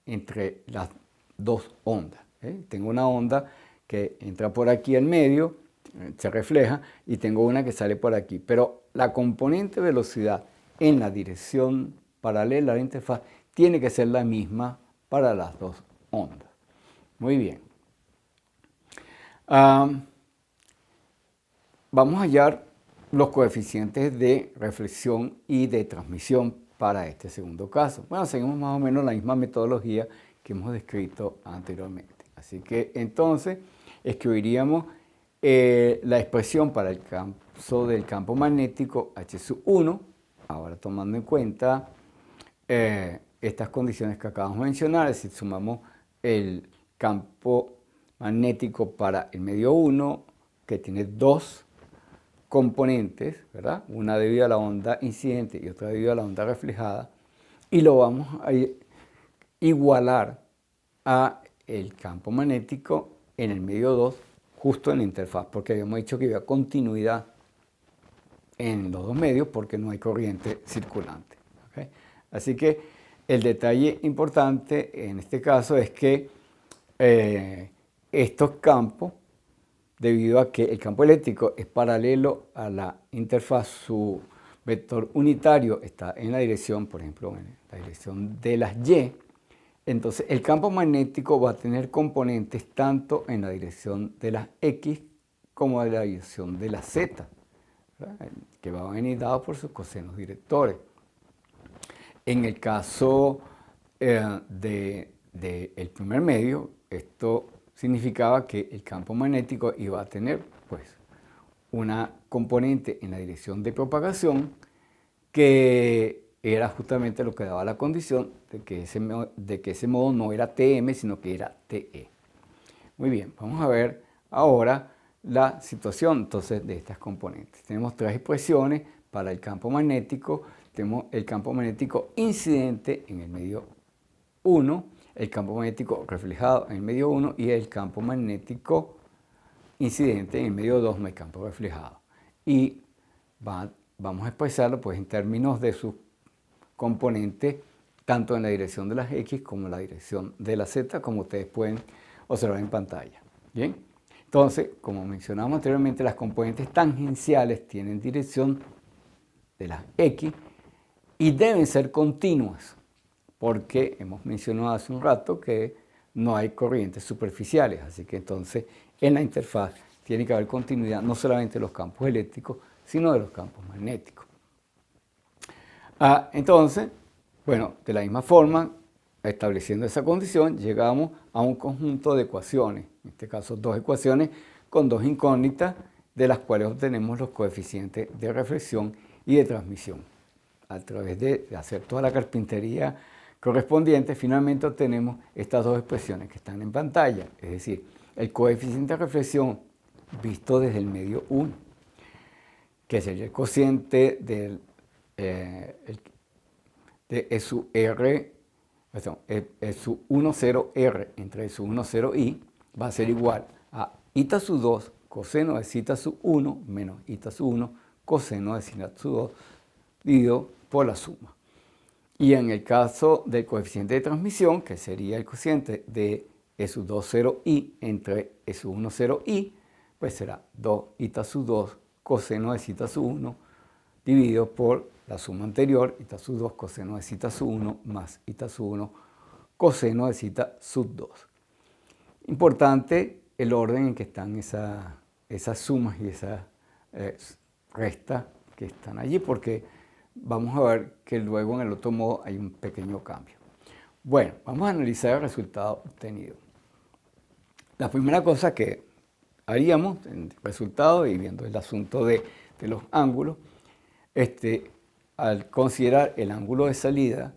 entre las dos ondas. Tengo una onda que entra por aquí al medio, se refleja, y tengo una que sale por aquí. Pero la componente velocidad en la dirección paralela a la interfaz tiene que ser la misma para las dos ondas. Muy bien. Vamos a hallar los coeficientes de reflexión y de transmisión para este segundo caso. Bueno, seguimos más o menos la misma metodología que hemos descrito anteriormente. Así que entonces escribiríamos la expresión para el caso del campo magnético H sub 1, ahora tomando en cuenta estas condiciones que acabamos de mencionar, es decir, sumamos el campo magnético para el medio 1, que tiene dos componentes, ¿verdad? Una debido a la onda incidente y otra debido a la onda reflejada, y lo vamos a igualar a el campo magnético en el medio 2, justo en la interfaz, porque habíamos dicho que había continuidad en los dos medios porque no hay corriente circulante. ¿Okay? Así que el detalle importante en este caso es que estos campos, debido a que el campo eléctrico es paralelo a la interfaz, su vector unitario está en la dirección, por ejemplo, en la dirección de las Y, entonces el campo magnético va a tener componentes tanto en la dirección de las X como en la dirección de las Z, ¿verdad? Que van a venir dados por sus cosenos directores. En el caso del primer medio, esto significaba que el campo magnético iba a tener pues, una componente en la dirección de propagación que era justamente lo que daba la condición de que ese modo no era TM, sino que era TE. Muy bien, vamos a ver ahora la situación entonces de estas componentes. Tenemos tres expresiones para el campo magnético. Tenemos el campo magnético incidente en el medio 1, el campo magnético reflejado en el medio 1 y el campo magnético incidente en el medio 2, no hay campo reflejado. Y vamos a expresarlo pues, en términos de sus componentes, tanto en la dirección de las X como en la dirección de la Z, como ustedes pueden observar en pantalla. Bien, entonces, como mencionamos anteriormente, las componentes tangenciales tienen dirección de las X y deben ser continuas, porque hemos mencionado hace un rato que no hay corrientes superficiales, así que entonces en la interfaz tiene que haber continuidad no solamente de los campos eléctricos, sino de los campos magnéticos. Entonces, bueno, de la misma forma, estableciendo esa condición, llegamos a un conjunto de ecuaciones, en este caso dos ecuaciones con dos incógnitas, de las cuales obtenemos los coeficientes de reflexión y de transmisión. A través de hacer toda la carpintería correspondiente, finalmente obtenemos estas dos expresiones que están en pantalla, es decir, el coeficiente de reflexión visto desde el medio 1, que sería el cociente de E sub R, E sub 1, 0, R entre E sub 1, 0, I, va a ser igual a eta sub 2 coseno de zeta sub 1 menos eta sub 1 coseno de zeta sub 2 dividido por la suma. Y en el caso del coeficiente de transmisión, que sería el cociente de E sub 2, 0, I entre E sub 1, 0, I, pues será 2 eta sub 2 coseno de zeta sub 1 dividido por la suma anterior, eta sub 2 coseno de zeta sub 1 más eta sub 1 coseno de zeta sub 2. Importante el orden en que están esas sumas y esas restas que están allí, porque vamos a ver que luego en el otro modo hay un pequeño cambio. Bueno, vamos a analizar el resultado obtenido. La primera cosa que haríamos en el resultado, y viendo el asunto de los ángulos, al considerar el ángulo de salida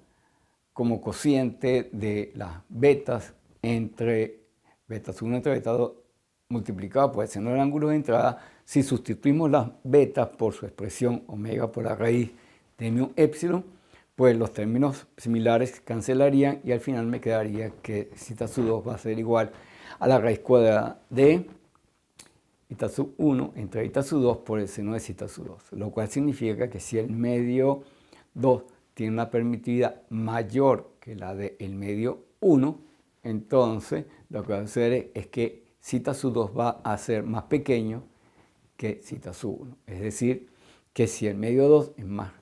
como cociente de las betas entre beta 1 entre beta 2 multiplicado por el seno del ángulo de entrada, si sustituimos las betas por su expresión omega por la raíz de mu epsilon, pues los términos similares cancelarían y al final me quedaría que zeta sub 2 va a ser igual a la raíz cuadrada de eta sub 1 entre eta sub 2 por el seno de zeta sub 2, lo cual significa que si el medio 2 tiene una permitividad mayor que la del medio 1, entonces lo que va a suceder es que zeta sub 2 va a ser más pequeño que zeta sub 1. Es decir, que si el medio 2 es más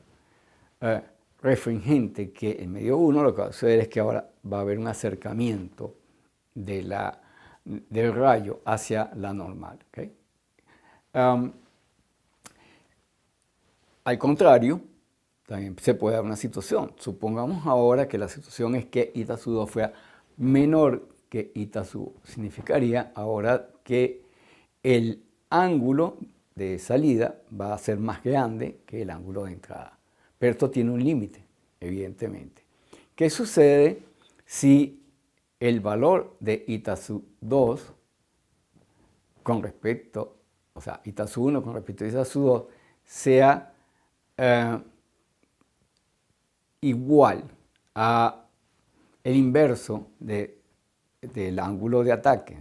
refringente que el medio 1, lo que va a suceder es que ahora va a haber un acercamiento del rayo hacia la normal. ¿Okay? Al contrario, también se puede dar una situación. Supongamos ahora que la situación es que eta sub 2 fuera menor que eta sub 1. Significaría ahora que el ángulo de salida va a ser más grande que el ángulo de entrada. Pero esto tiene un límite, evidentemente. ¿Qué sucede si el valor de eta sub 2 con respecto, o sea, eta sub 1 con respecto a eta sub 2 sea igual a el inverso del ángulo de ataque,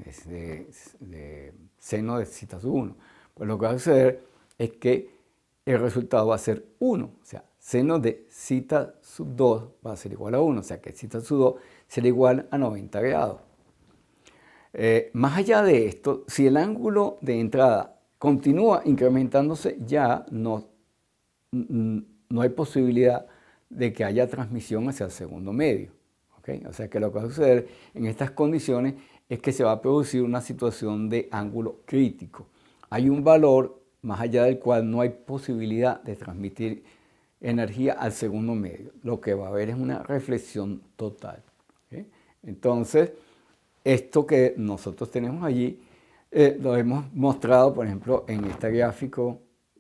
de seno de zeta sub 1? Pues lo que va a suceder es que el resultado va a ser 1, o sea, seno de zeta sub 2 va a ser igual a 1, o sea que zeta sub 2 será igual a 90 grados. Más allá de esto, si el ángulo de entrada continúa incrementándose, ya no hay posibilidad de que haya transmisión hacia el segundo medio. ¿Okay? O sea que lo que va a suceder en estas condiciones es que se va a producir una situación de ángulo crítico. Hay un valor más allá del cual no hay posibilidad de transmitir energía al segundo medio. Lo que va a haber es una reflexión total. ¿Okay? Entonces, esto que nosotros tenemos allí lo hemos mostrado, por ejemplo, en este gráfico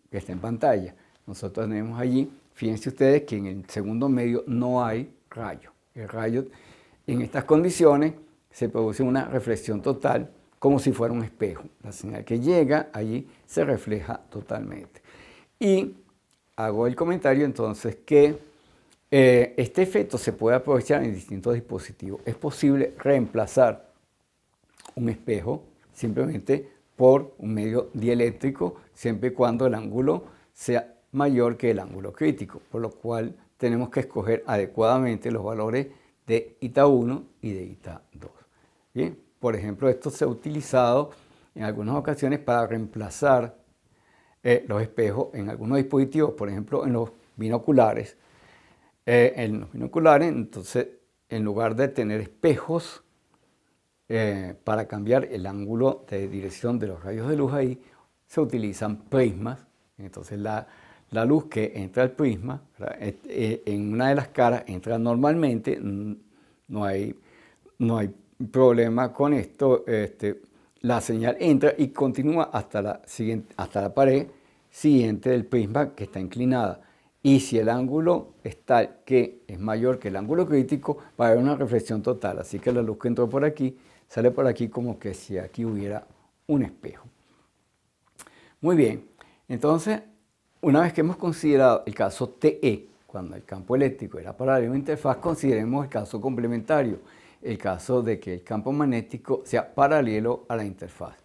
que está en pantalla. Nosotros tenemos allí, fíjense ustedes que en el segundo medio no hay rayo. El rayo en estas condiciones se produce una reflexión total como si fuera un espejo. La señal que llega allí se refleja totalmente. Y hago el comentario entonces que este efecto se puede aprovechar en distintos dispositivos. Es posible reemplazar un espejo simplemente por un medio dieléctrico, siempre y cuando el ángulo sea mayor que el ángulo crítico, por lo cual tenemos que escoger adecuadamente los valores de eta 1 y de eta 2. Bien, por ejemplo, esto se ha utilizado en algunas ocasiones para reemplazar los espejos en algunos dispositivos, por ejemplo, en los binoculares. Entonces, en lugar de tener espejos para cambiar el ángulo de dirección de los rayos de luz ahí, se utilizan prismas. Entonces, la luz que entra al prisma, en una de las caras entra normalmente, no hay problema con esto. La señal entra y continúa hasta la pared siguiente del prisma que está inclinada. Y si el ángulo es tal que es mayor que el ángulo crítico, va a haber una reflexión total. Así que la luz que entró por aquí sale por aquí como que si aquí hubiera un espejo. Muy bien, entonces, una vez que hemos considerado el caso TE, cuando el campo eléctrico era paralelo a la interfaz, consideremos el caso complementario, el caso de que el campo magnético sea paralelo a la interfaz.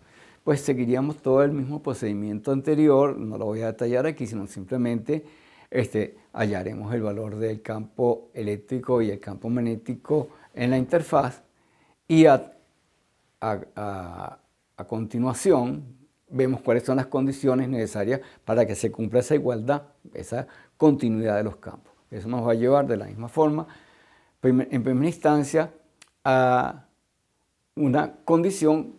Pues seguiríamos todo el mismo procedimiento anterior, no lo voy a detallar aquí, sino simplemente hallaremos el valor del campo eléctrico y el campo magnético en la interfaz y a continuación vemos cuáles son las condiciones necesarias para que se cumpla esa igualdad, esa continuidad de los campos. Eso nos va a llevar de la misma forma, en primera instancia, a una condición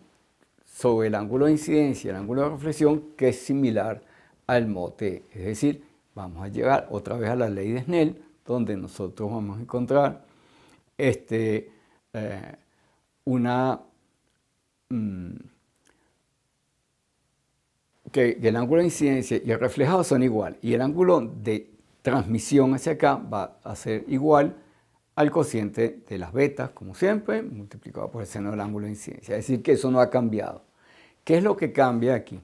sobre el ángulo de incidencia y el ángulo de reflexión que es similar al mote. Es decir, vamos a llegar otra vez a la ley de Snell, donde nosotros vamos a encontrar que el ángulo de incidencia y el reflejado son igual, y el ángulo de transmisión hacia acá va a ser igual al cociente de las betas, como siempre, multiplicado por el seno del ángulo de incidencia. Es decir, que eso no ha cambiado. ¿Qué es lo que cambia aquí?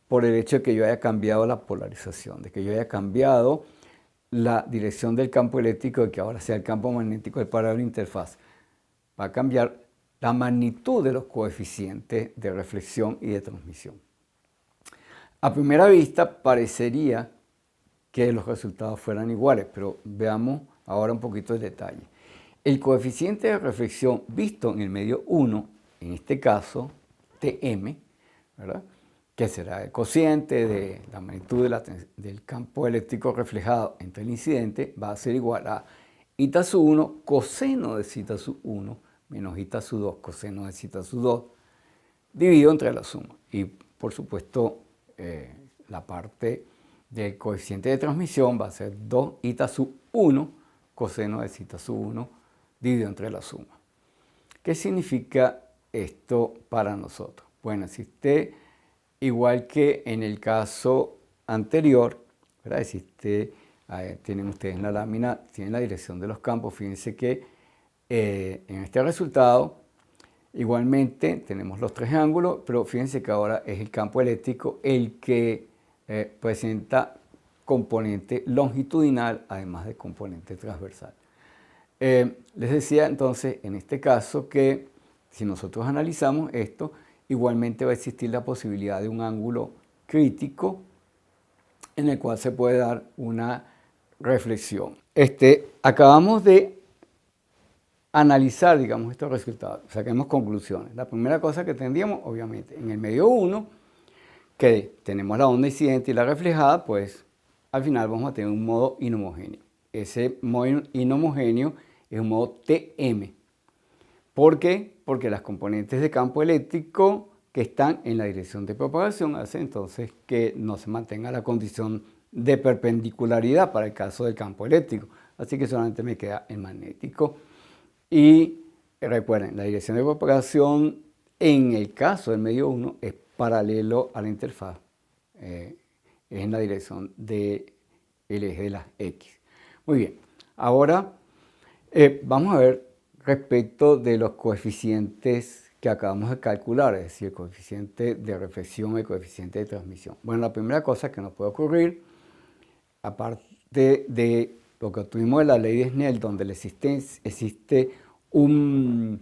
Por el hecho de que yo haya cambiado la polarización, de que yo haya cambiado la dirección del campo eléctrico, de que ahora sea el campo magnético del paralelo de interfaz. Va a cambiar la magnitud de los coeficientes de reflexión y de transmisión. A primera vista parecería que los resultados fueran iguales, pero veamos ahora un poquito el detalle. El coeficiente de reflexión visto en el medio 1, en este caso Tm, ¿verdad?, que será el cociente de la magnitud del campo eléctrico reflejado entre el incidente, va a ser igual a eta sub 1 coseno de zeta sub 1 menos eta sub 2 coseno de zeta sub 2 dividido entre la suma. Y por supuesto, la parte del coeficiente de transmisión va a ser 2 eta sub 1 coseno de zeta sub 1 dividido entre la suma. ¿Qué significa esto para nosotros? Bueno, existe, igual que en el caso anterior, ¿verdad?, tienen ustedes en la lámina, tienen la dirección de los campos. Fíjense que en este resultado igualmente tenemos los tres ángulos, pero fíjense que ahora es el campo eléctrico el que presenta componente longitudinal, además de componente transversal. Les decía entonces en este caso que si nosotros analizamos esto, igualmente va a existir la posibilidad de un ángulo crítico en el cual se puede dar una reflexión. Acabamos de analizar, digamos, estos resultados, saquemos conclusiones. La primera cosa que tendríamos, obviamente, en el medio 1, que tenemos la onda incidente y la reflejada, pues al final vamos a tener un modo inhomogéneo. Ese modo inhomogéneo es un modo Tm. ¿Por qué? Porque las componentes de campo eléctrico que están en la dirección de propagación hacen entonces que no se mantenga la condición de perpendicularidad para el caso del campo eléctrico. Así que solamente me queda el magnético. Y recuerden, la dirección de propagación en el caso del medio 1 es paralelo a la interfaz. Es en la dirección del eje de las X. Muy bien, ahora vamos a ver respecto de los coeficientes que acabamos de calcular, es decir, el coeficiente de reflexión y el coeficiente de transmisión. Bueno, la primera cosa que nos puede ocurrir, aparte de lo que obtuvimos de la ley de Snell, donde existe un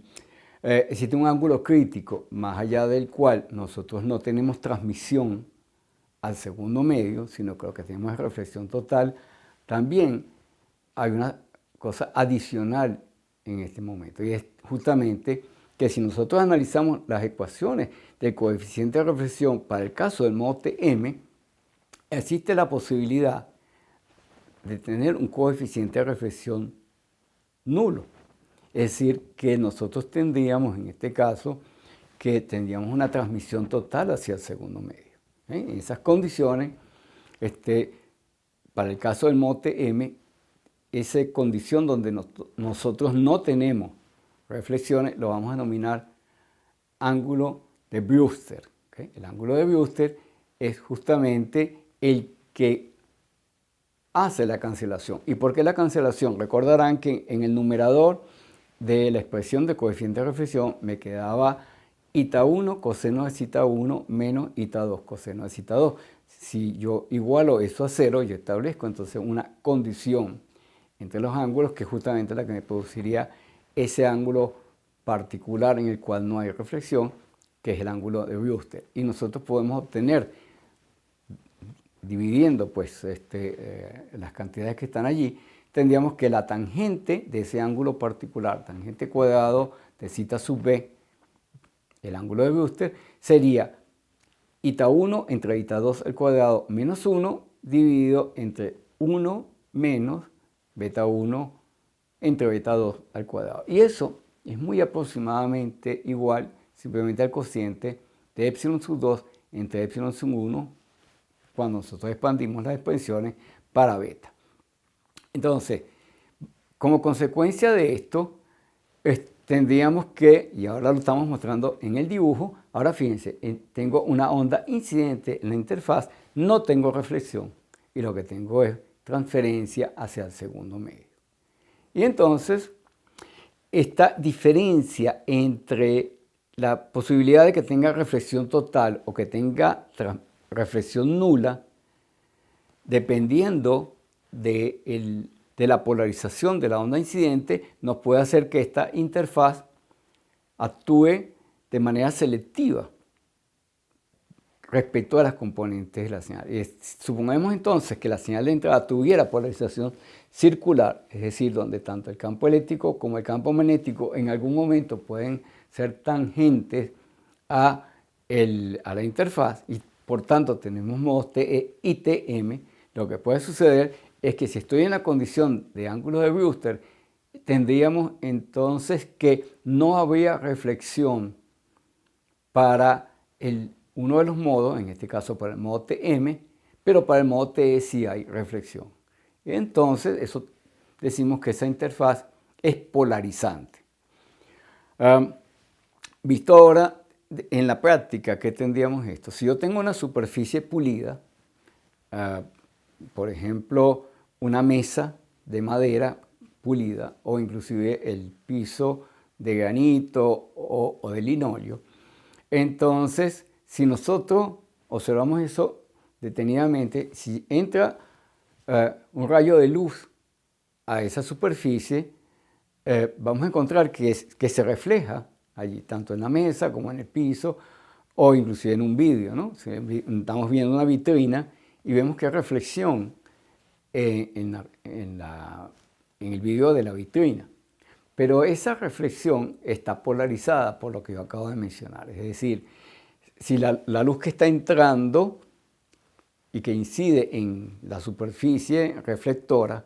ángulo crítico más allá del cual nosotros no tenemos transmisión al segundo medio, sino que lo que tenemos es reflexión total, también hay una cosa adicional en este momento, y es justamente que si nosotros analizamos las ecuaciones del coeficiente de reflexión para el caso del modo TM, existe la posibilidad de tener un coeficiente de reflexión nulo. Es decir, que nosotros tendríamos, en este caso, que tendríamos una transmisión total hacia el segundo medio. En esas condiciones, para el caso del modo TM, esa condición donde nosotros no tenemos reflexiones, lo vamos a denominar ángulo de Brewster. ¿Okay? El ángulo de Brewster es justamente el que hace la cancelación. ¿Y por qué la cancelación? Recordarán que en el numerador de la expresión de coeficiente de reflexión me quedaba eta 1 coseno de zeta 1 menos eta 2 coseno de zeta 2. Si yo igualo eso a 0, yo establezco entonces una condición entre los ángulos que es justamente la que me produciría ese ángulo particular en el cual no hay reflexión, que es el ángulo de Brewster. Y nosotros podemos obtener, dividiendo pues las cantidades que están allí, tendríamos que la tangente de ese ángulo particular, tangente cuadrado de zeta sub b, el ángulo de Brewster, sería eta 1 entre eta 2 al cuadrado menos 1 dividido entre 1 menos beta 1 entre beta 2 al cuadrado. Y eso es muy aproximadamente igual simplemente al cociente de epsilon sub 2 entre epsilon sub 1 cuando nosotros expandimos las expresiones para beta. Entonces, como consecuencia de esto, tendríamos que, y ahora lo estamos mostrando en el dibujo, ahora fíjense, tengo una onda incidente en la interfaz, no tengo reflexión y lo que tengo es transferencia hacia el segundo medio. Y entonces, esta diferencia entre la posibilidad de que tenga reflexión total o que tenga reflexión nula, dependiendo de la polarización de la onda incidente, nos puede hacer que esta interfaz actúe de manera selectiva respecto a las componentes de la señal. Supongamos entonces que la señal de entrada tuviera polarización circular, es decir, donde tanto el campo eléctrico como el campo magnético en algún momento pueden ser tangentes a la interfaz y por tanto tenemos modos TE y TM. Lo que puede suceder es que si estoy en la condición de ángulo de Brewster, tendríamos entonces que no habría reflexión para uno de los modos, en este caso para el modo TM, pero para el modo TE sí hay reflexión. Entonces, eso decimos que esa interfaz es polarizante. Visto ahora en la práctica, ¿qué tendríamos esto? Si yo tengo una superficie pulida, por ejemplo, una mesa de madera pulida o inclusive el piso de granito o de linóleo, entonces, si nosotros observamos eso detenidamente, si entra un rayo de luz a esa superficie, vamos a encontrar que se refleja allí, tanto en la mesa como en el piso o inclusive en un vidrio, ¿no? Si estamos viendo una vitrina y vemos que hay reflexión en el vidrio de la vitrina. Pero esa reflexión está polarizada por lo que yo acabo de mencionar. Es decir, si la luz que está entrando y que incide en la superficie reflectora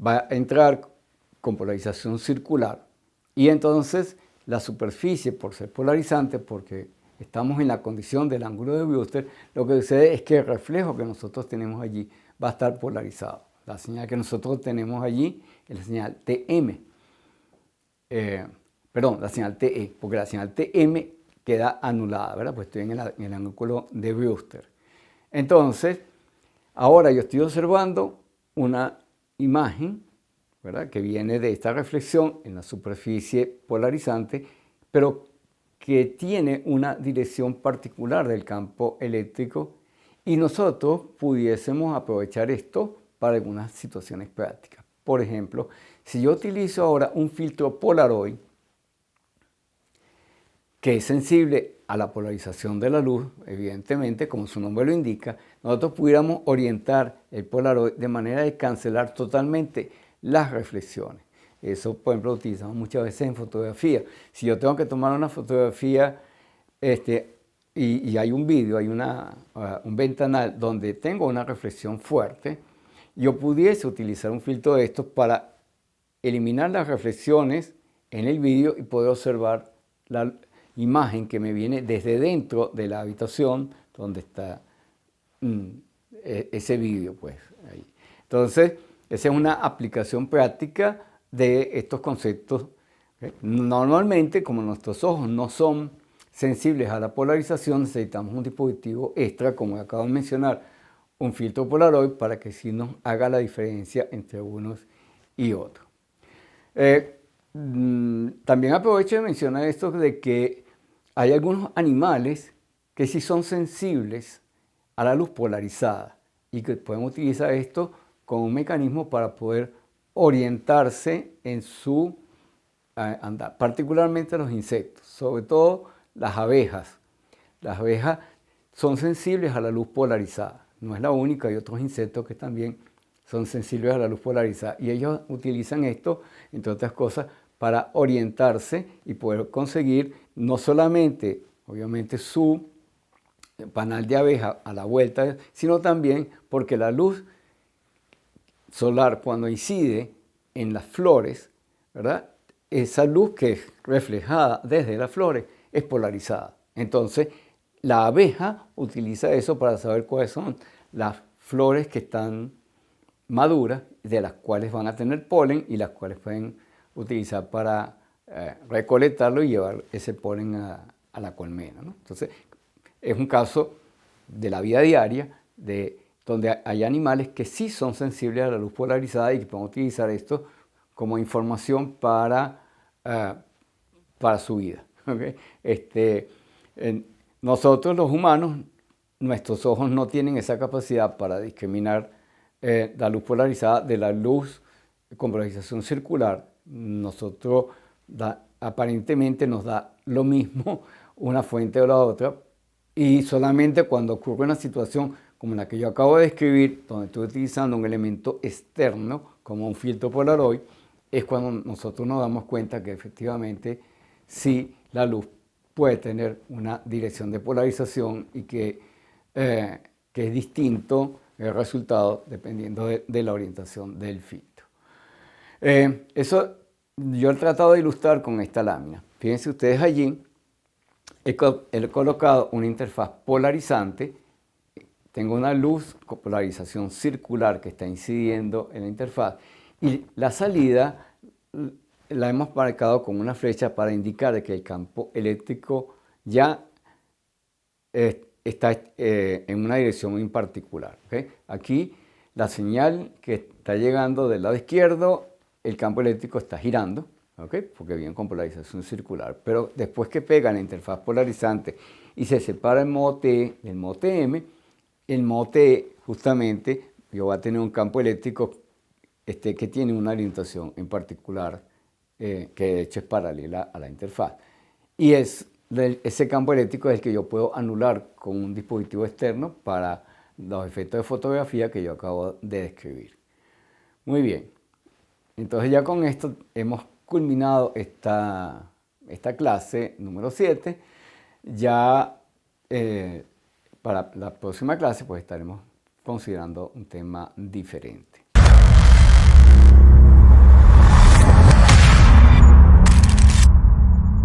va a entrar con polarización circular y entonces la superficie, por ser polarizante, porque estamos en la condición del ángulo de Brewster, lo que sucede es que el reflejo que nosotros tenemos allí va a estar polarizado. La señal que nosotros tenemos allí es la señal TM. La señal TE, porque la señal TM queda anulada, ¿verdad? Pues estoy en el ángulo de Brewster. Entonces, ahora yo estoy observando una imagen, ¿verdad?, que viene de esta reflexión en la superficie polarizante, pero que tiene una dirección particular del campo eléctrico y nosotros pudiésemos aprovechar esto para algunas situaciones prácticas. Por ejemplo, si yo utilizo ahora un filtro Polaroid que es sensible a la polarización de la luz, evidentemente, como su nombre lo indica, nosotros pudiéramos orientar el Polaroid de manera de cancelar totalmente las reflexiones. Eso, por ejemplo, lo utilizamos muchas veces en fotografía. Si yo tengo que tomar una fotografía y hay un vídeo, hay un ventanal donde tengo una reflexión fuerte, yo pudiese utilizar un filtro de estos para eliminar las reflexiones en el vídeo y poder observar la imagen que me viene desde dentro de la habitación donde está ese vídeo, pues, ahí. Entonces, esa es una aplicación práctica de estos conceptos. Normalmente, como nuestros ojos no son sensibles a la polarización, necesitamos un dispositivo extra, como acabo de mencionar, un filtro Polaroid, para que sí nos haga la diferencia entre unos y otros. También aprovecho de mencionar esto de que hay algunos animales que sí son sensibles a la luz polarizada y que pueden utilizar esto como un mecanismo para poder orientarse en su andar, particularmente los insectos, sobre todo las abejas. Las abejas son sensibles a la luz polarizada, no es la única, hay otros insectos que también son sensibles a la luz polarizada y ellos utilizan esto, entre otras cosas, para orientarse y poder conseguir no solamente, obviamente, su panal de abeja a la vuelta, sino también porque la luz solar, cuando incide en las flores, ¿verdad? Esa luz que es reflejada desde las flores es polarizada. Entonces, la abeja utiliza eso para saber cuáles son las flores que están maduras, de las cuales van a tener polen y las cuales pueden utilizar para recolectarlo y llevar ese polen a la colmena, ¿no? Entonces, es un caso de la vida diaria donde hay animales que sí son sensibles a la luz polarizada y que pueden utilizar esto como información para su vida. ¿Okay? Nosotros los humanos, nuestros ojos no tienen esa capacidad para discriminar la luz polarizada de la luz con polarización circular. Nosotros aparentemente nos da lo mismo una fuente o la otra, y solamente cuando ocurre una situación como la que yo acabo de describir, donde estoy utilizando un elemento externo como un filtro Polaroid, es cuando nosotros nos damos cuenta que efectivamente sí la luz puede tener una dirección de polarización y que es distinto el resultado dependiendo de la orientación del filtro. Eso yo he tratado de ilustrar con esta lámina. Fíjense ustedes allí, he colocado una interfaz polarizante. Tengo una luz con polarización circular que está incidiendo en la interfaz y la salida la hemos marcado con una flecha para indicar que el campo eléctrico ya está en una dirección en particular. ¿Okay? Aquí la señal que está llegando del lado izquierdo, el campo eléctrico está girando, ¿okay? Porque viene con polarización circular. Pero después que pega la interfaz polarizante y se separa el modo T del modo TM, el modo T justamente yo voy a tener un campo eléctrico que tiene una orientación en particular, que de hecho es paralela a la interfaz. Y ese campo eléctrico es el que yo puedo anular con un dispositivo externo para los efectos de fotografía que yo acabo de describir. Muy bien, entonces ya con esto hemos culminado esta clase número 7. Ya para la próxima clase pues estaremos considerando un tema diferente.